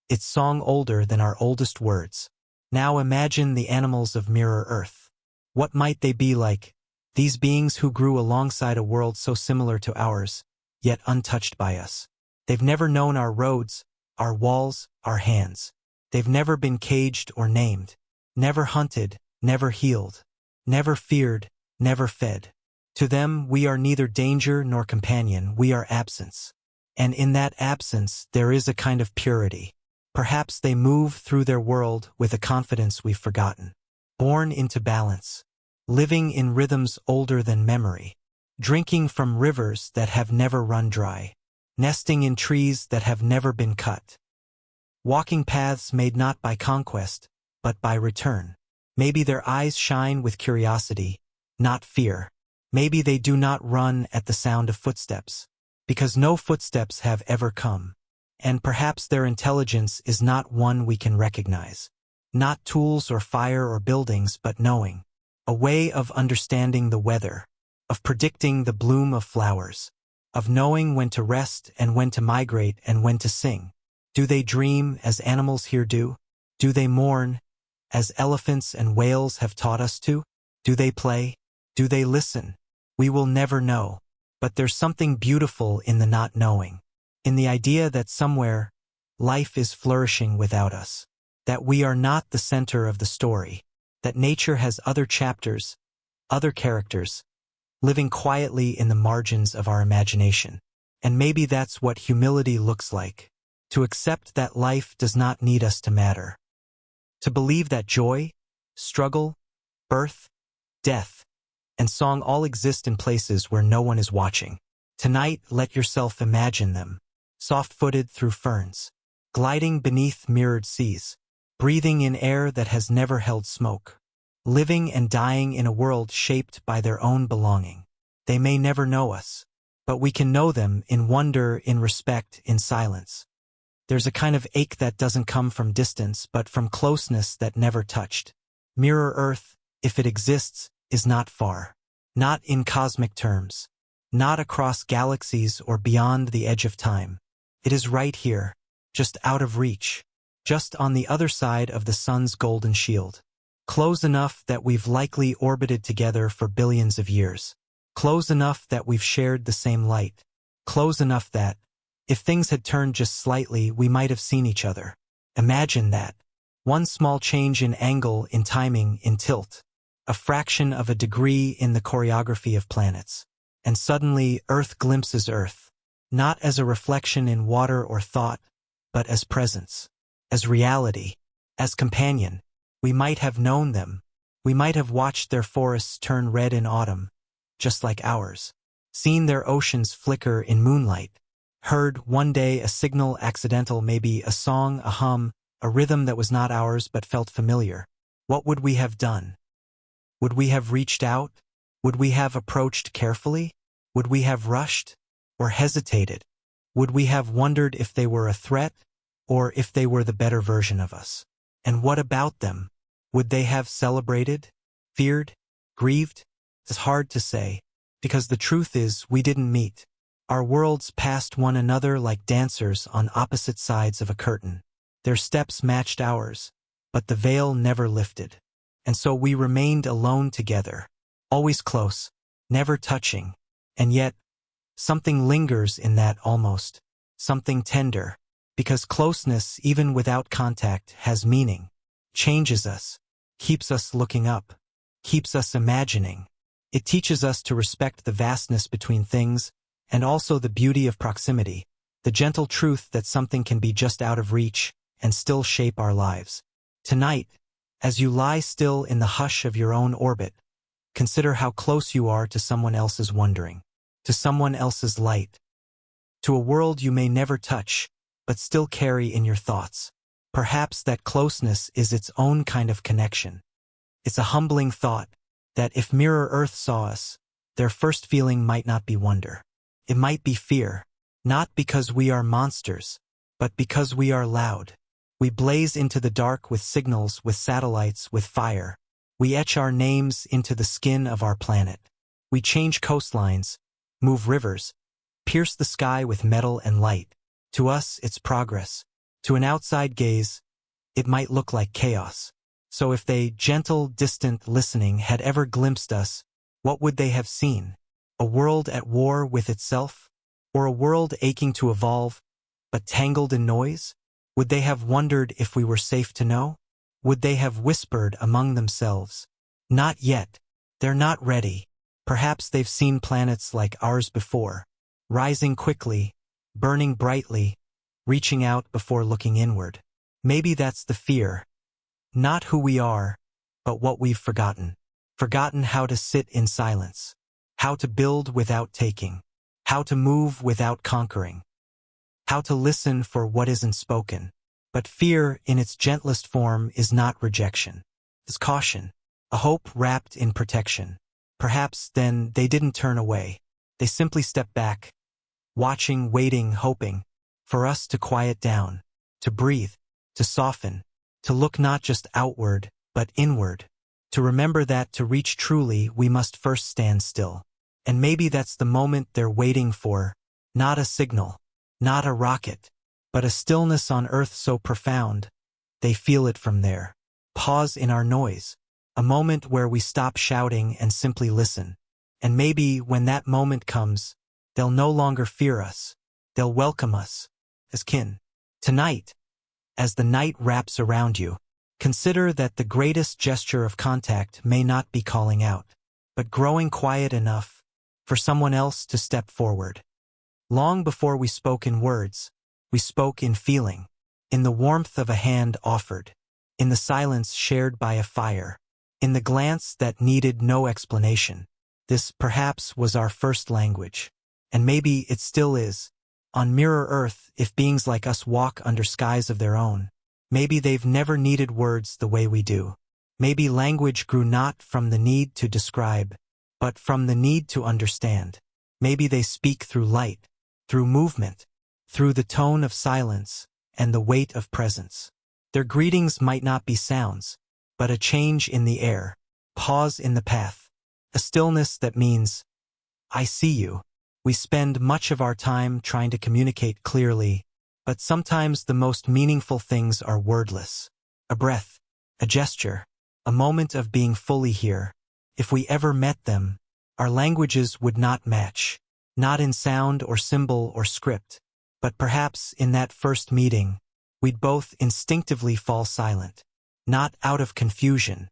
its song older than our oldest words. Now imagine the animals of Mirror Earth. What might they be like? These beings who grew alongside a world so similar to ours, yet untouched by us. They've never known our roads, our walls, our hands. They've never been caged or named, never hunted, never healed, never feared, never fed. To them, we are neither danger nor companion, we are absence. And in that absence, there is a kind of purity. Perhaps they move through their world with a confidence we've forgotten. Born into balance, living in rhythms older than memory, drinking from rivers that have never run dry, nesting in trees that have never been cut, walking paths made not by conquest, but by return. Maybe their eyes shine with curiosity, not fear. Maybe they do not run at the sound of footsteps, because no footsteps have ever come. And perhaps their intelligence is not one we can recognize. Not tools or fire or buildings, but knowing. A way of understanding the weather, of predicting the bloom of flowers, of knowing when to rest and when to migrate and when to sing. Do they dream as animals here do? Do they mourn, as elephants and whales have taught us to? Do they play? Do they listen? We will never know. But there's something beautiful in the not knowing, in the idea that somewhere, life is flourishing without us, that we are not the center of the story, that nature has other chapters, other characters, living quietly in the margins of our imagination. And maybe that's what humility looks like, to accept that life does not need us to matter, to believe that joy, struggle, birth, death, and song all exist in places where no one is watching. Tonight, let yourself imagine them, soft-footed through ferns, gliding beneath mirrored seas, breathing in air that has never held smoke, living and dying in a world shaped by their own belonging. They may never know us, but we can know them in wonder, in respect, in silence. There's a kind of ache that doesn't come from distance, but from closeness that never touched. Mirror Earth, if it exists, is not far. Not in cosmic terms. Not across galaxies or beyond the edge of time. It is right here, just out of reach, just on the other side of the sun's golden shield. Close enough that we've likely orbited together for billions of years. Close enough that we've shared the same light. Close enough that, if things had turned just slightly, we might have seen each other. Imagine that. One small change in angle, in timing, in tilt. A fraction of a degree in the choreography of planets. And suddenly, Earth glimpses Earth. Not as a reflection in water or thought, but as presence. As reality. As companion. We might have known them. We might have watched their forests turn red in autumn, just like ours. Seen their oceans flicker in moonlight. Heard one day a signal accidental, maybe a song, a hum, a rhythm that was not ours but felt familiar. What would we have done? Would we have reached out? Would we have approached carefully? Would we have rushed? Or hesitated? Would we have wondered if they were a threat? Or if they were the better version of us? And what about them? Would they have celebrated? Feared? Grieved? It's hard to say, because the truth is we didn't meet. Our worlds passed one another like dancers on opposite sides of a curtain. Their steps matched ours, but the veil never lifted. And so we remained alone together, always close, never touching. And yet, something lingers in that almost, something tender, because closeness, even without contact, has meaning, changes us, keeps us looking up, keeps us imagining. It teaches us to respect the vastness between things, and also the beauty of proximity, the gentle truth that something can be just out of reach and still shape our lives. Tonight, as you lie still in the hush of your own orbit, consider how close you are to someone else's wondering, to someone else's light, to a world you may never touch, but still carry in your thoughts. Perhaps that closeness is its own kind of connection. It's a humbling thought that if Mirror Earth saw us, their first feeling might not be wonder. It might be fear, not because we are monsters, but because we are loud. We blaze into the dark with signals, with satellites, with fire. We etch our names into the skin of our planet. We change coastlines, move rivers, pierce the sky with metal and light. To us, it's progress. To an outside gaze, it might look like chaos. So if they, gentle, distant, listening, had ever glimpsed us, what would they have seen? A world at war with itself? Or a world aching to evolve, but tangled in noise? Would they have wondered if we were safe to know? Would they have whispered among themselves, "Not yet. They're not ready." Perhaps they've seen planets like ours before, rising quickly, burning brightly, reaching out before looking inward. Maybe that's the fear. Not who we are, but what we've forgotten. Forgotten how to sit in silence, how to build without taking, how to move without conquering, how to listen for what isn't spoken. But fear, in its gentlest form, is not rejection. It's caution, a hope wrapped in protection. Perhaps, then, they didn't turn away. They simply stepped back, watching, waiting, hoping, for us to quiet down, to breathe, to soften, to look not just outward, but inward, to remember that to reach truly we must first stand still. And maybe that's the moment they're waiting for, not a signal, not a rocket, but a stillness on Earth so profound, they feel it from there. Pause in our noise, a moment where we stop shouting and simply listen. And maybe when that moment comes, they'll no longer fear us, they'll welcome us as kin. Tonight, as the night wraps around you, consider that the greatest gesture of contact may not be calling out, but growing quiet enough for someone else to step forward. Long before we spoke in words, we spoke in feeling, in the warmth of a hand offered, in the silence shared by a fire, in the glance that needed no explanation. This, perhaps, was our first language. And maybe it still is. On Mirror Earth, if beings like us walk under skies of their own, maybe they've never needed words the way we do. Maybe language grew not from the need to describe, but from the need to understand. Maybe they speak through light, through movement, through the tone of silence and the weight of presence. Their greetings might not be sounds, but a change in the air, pause in the path, A stillness that means, I see you. We spend much of our time trying to communicate clearly, but sometimes the most meaningful things are wordless. A breath, a gesture, a moment of being fully here. If we ever met them, our languages would not match, not in sound or symbol or script, but perhaps in that first meeting, we'd both instinctively fall silent, not out of confusion,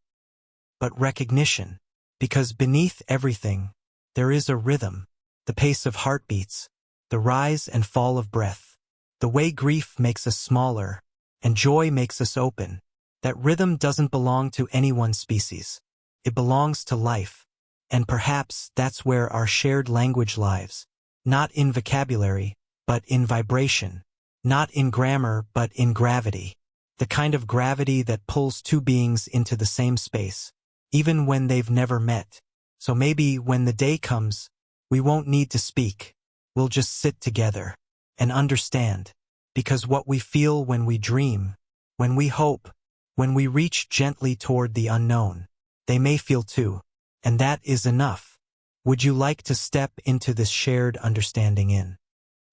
but recognition, because beneath everything, there is a rhythm, the pace of heartbeats, the rise and fall of breath, the way grief makes us smaller, and joy makes us open. That rhythm doesn't belong to any one species. It belongs to life, and perhaps that's where our shared language lies, not in vocabulary, but in vibration, not in grammar, but in gravity, the kind of gravity that pulls two beings into the same space, even when they've never met. So maybe when the day comes, we won't need to speak. We'll just sit together and understand, because what we feel when we dream, when we hope, when we reach gently toward the unknown, they may feel too, and that is enough. Would you like to step into this shared understanding in?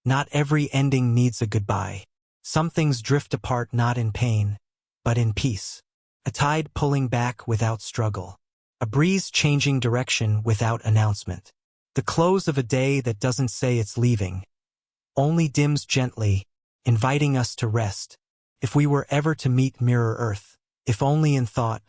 Not every ending needs a goodbye. Some things drift apart not in pain, but in peace. A tide pulling back without struggle. A breeze changing direction without announcement. The close of a day that doesn't say it's leaving, only dims gently, inviting us to rest. If we were ever to meet Mirror Earth, if only in thought,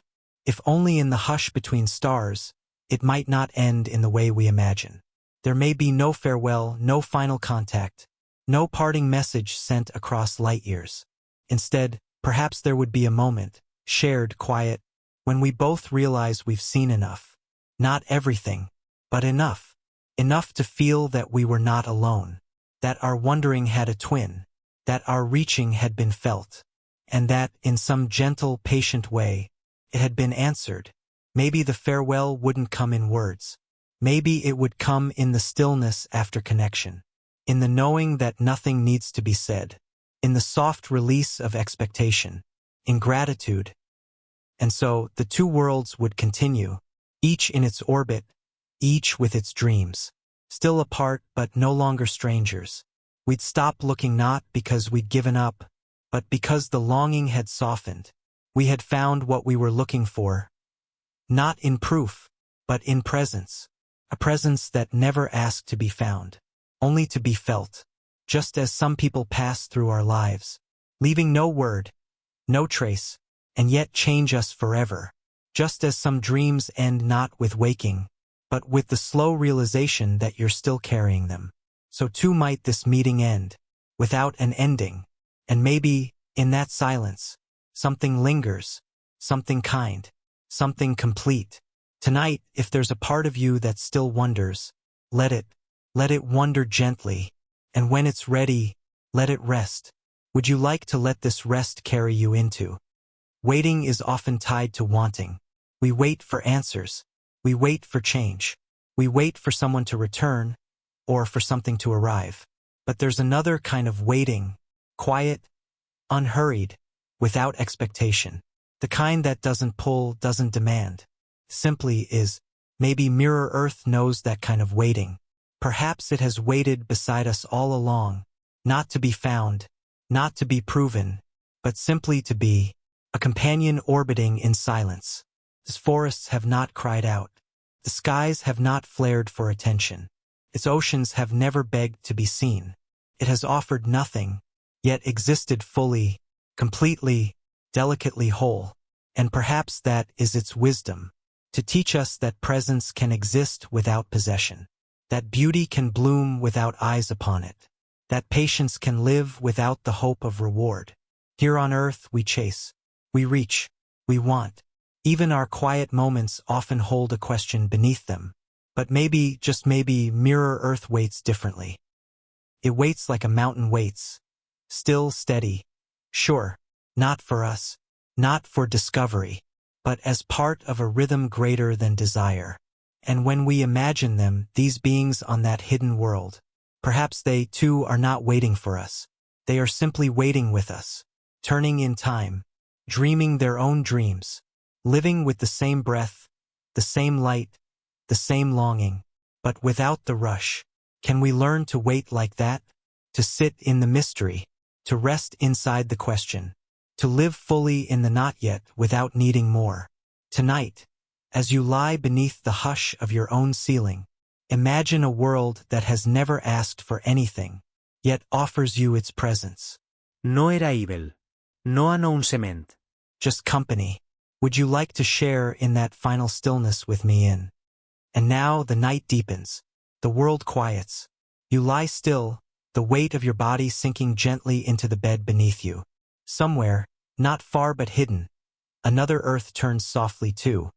if only in the hush between stars, it might not end in the way we imagine. There may be no farewell, no final contact, no parting message sent across light years. Instead, perhaps there would be a moment, shared, quiet, when we both realize we've seen enough. Not everything, but enough. Enough to feel that we were not alone, that our wondering had a twin, that our reaching had been felt, and that, in some gentle, patient way, it had been answered. Maybe the farewell wouldn't come in words. Maybe it would come in the stillness after connection, in the knowing that nothing needs to be said, in the soft release of expectation, in gratitude. And so the two worlds would continue, each in its orbit, each with its dreams, still apart but no longer strangers. We'd stop looking not because we'd given up, but because the longing had softened. We had found what we were looking for, not in proof, but in presence, a presence that never asked to be found, only to be felt, just as some people pass through our lives, leaving no word, no trace, and yet change us forever, just as some dreams end not with waking, but with the slow realization that you're still carrying them. So too might this meeting end, without an ending, and maybe, in that silence, something lingers, something kind, something complete. Tonight, if there's a part of you that still wonders, let it wonder gently, and when it's ready, let it rest. Would you like to let this rest carry you into? Waiting is often tied to wanting. We wait for answers. We wait for change. We wait for someone to return, or for something to arrive. But there's another kind of waiting, quiet, unhurried, without expectation. The kind that doesn't pull, doesn't demand. Simply is. Maybe Mirror Earth knows that kind of waiting. Perhaps it has waited beside us all along, not to be found, not to be proven, but simply to be, a companion orbiting in silence. Its forests have not cried out. The skies have not flared for attention. Its oceans have never begged to be seen. It has offered nothing, yet existed fully, completely, delicately whole. And perhaps that is its wisdom, to teach us that presence can exist without possession, that beauty can bloom without eyes upon it, that patience can live without the hope of reward. Here on earth we chase, we reach, we want. Even our quiet moments often hold a question beneath them. But maybe, just maybe, Mirror Earth waits differently. It waits like a mountain waits, still, steady. Sure, not for us, not for discovery, but as part of a rhythm greater than desire. And when we imagine them, these beings on that hidden world, perhaps they, too, are not waiting for us. They are simply waiting with us, turning in time, dreaming their own dreams, living with the same breath, the same light, the same longing, but without the rush. Can we learn to wait like that? To sit in the mystery, to rest inside the question, to live fully in the not yet without needing more. Tonight, as you lie beneath the hush of your own ceiling, imagine a world that has never asked for anything, yet offers you its presence. No era evil. No announcement. Just company. Would you like to share in that final stillness with me in? And now the night deepens. The world quiets. You lie still, the weight of your body sinking gently into the bed beneath you. Somewhere, not far but hidden, another earth turns softly too.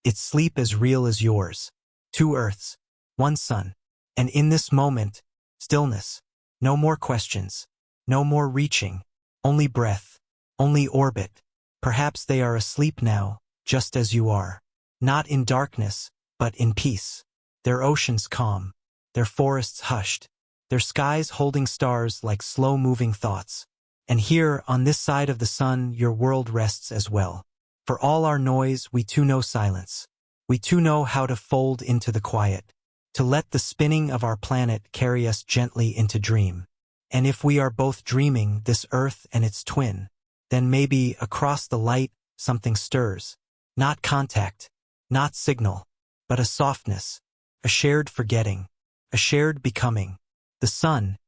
Its sleep as real as yours. Two earths, one sun. And in this moment, stillness. No more questions. No more reaching. Only breath. Only orbit. Perhaps they are asleep now, just as you are. Not in darkness, but in peace. Their oceans calm. Their forests hushed. Their skies holding stars like slow-moving thoughts. And here, on this side of the sun, your world rests as well. For all our noise, we too know silence. We too know how to fold into the quiet, to let the spinning of our planet carry us gently into dream. And if we are both dreaming this earth and its twin, then maybe across the light something stirs. Not contact, not signal, but a softness, a shared forgetting, a shared becoming. The sun,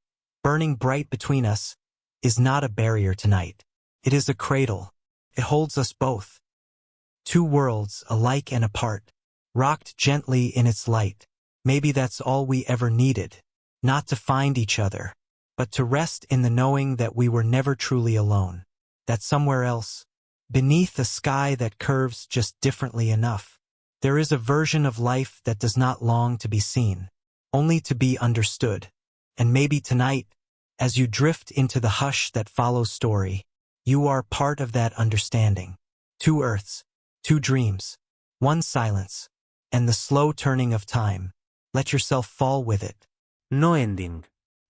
burning bright between us, is not a barrier tonight. It is a cradle. It holds us both. Two worlds, alike and apart, rocked gently in its light. Maybe that's all we ever needed. Not to find each other, but to rest in the knowing that we were never truly alone. That somewhere else, beneath a sky that curves just differently enough, there is a version of life that does not long to be seen, only to be understood. And maybe tonight, as you drift into the hush that follows story, you are part of that understanding. Two earths, two dreams, one silence, and the slow turning of time. Let yourself fall with it. No ending.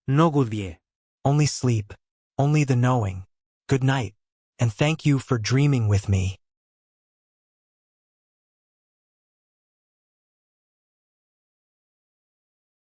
No goodbye. Only sleep, only the knowing. Good night, and thank you for dreaming with me.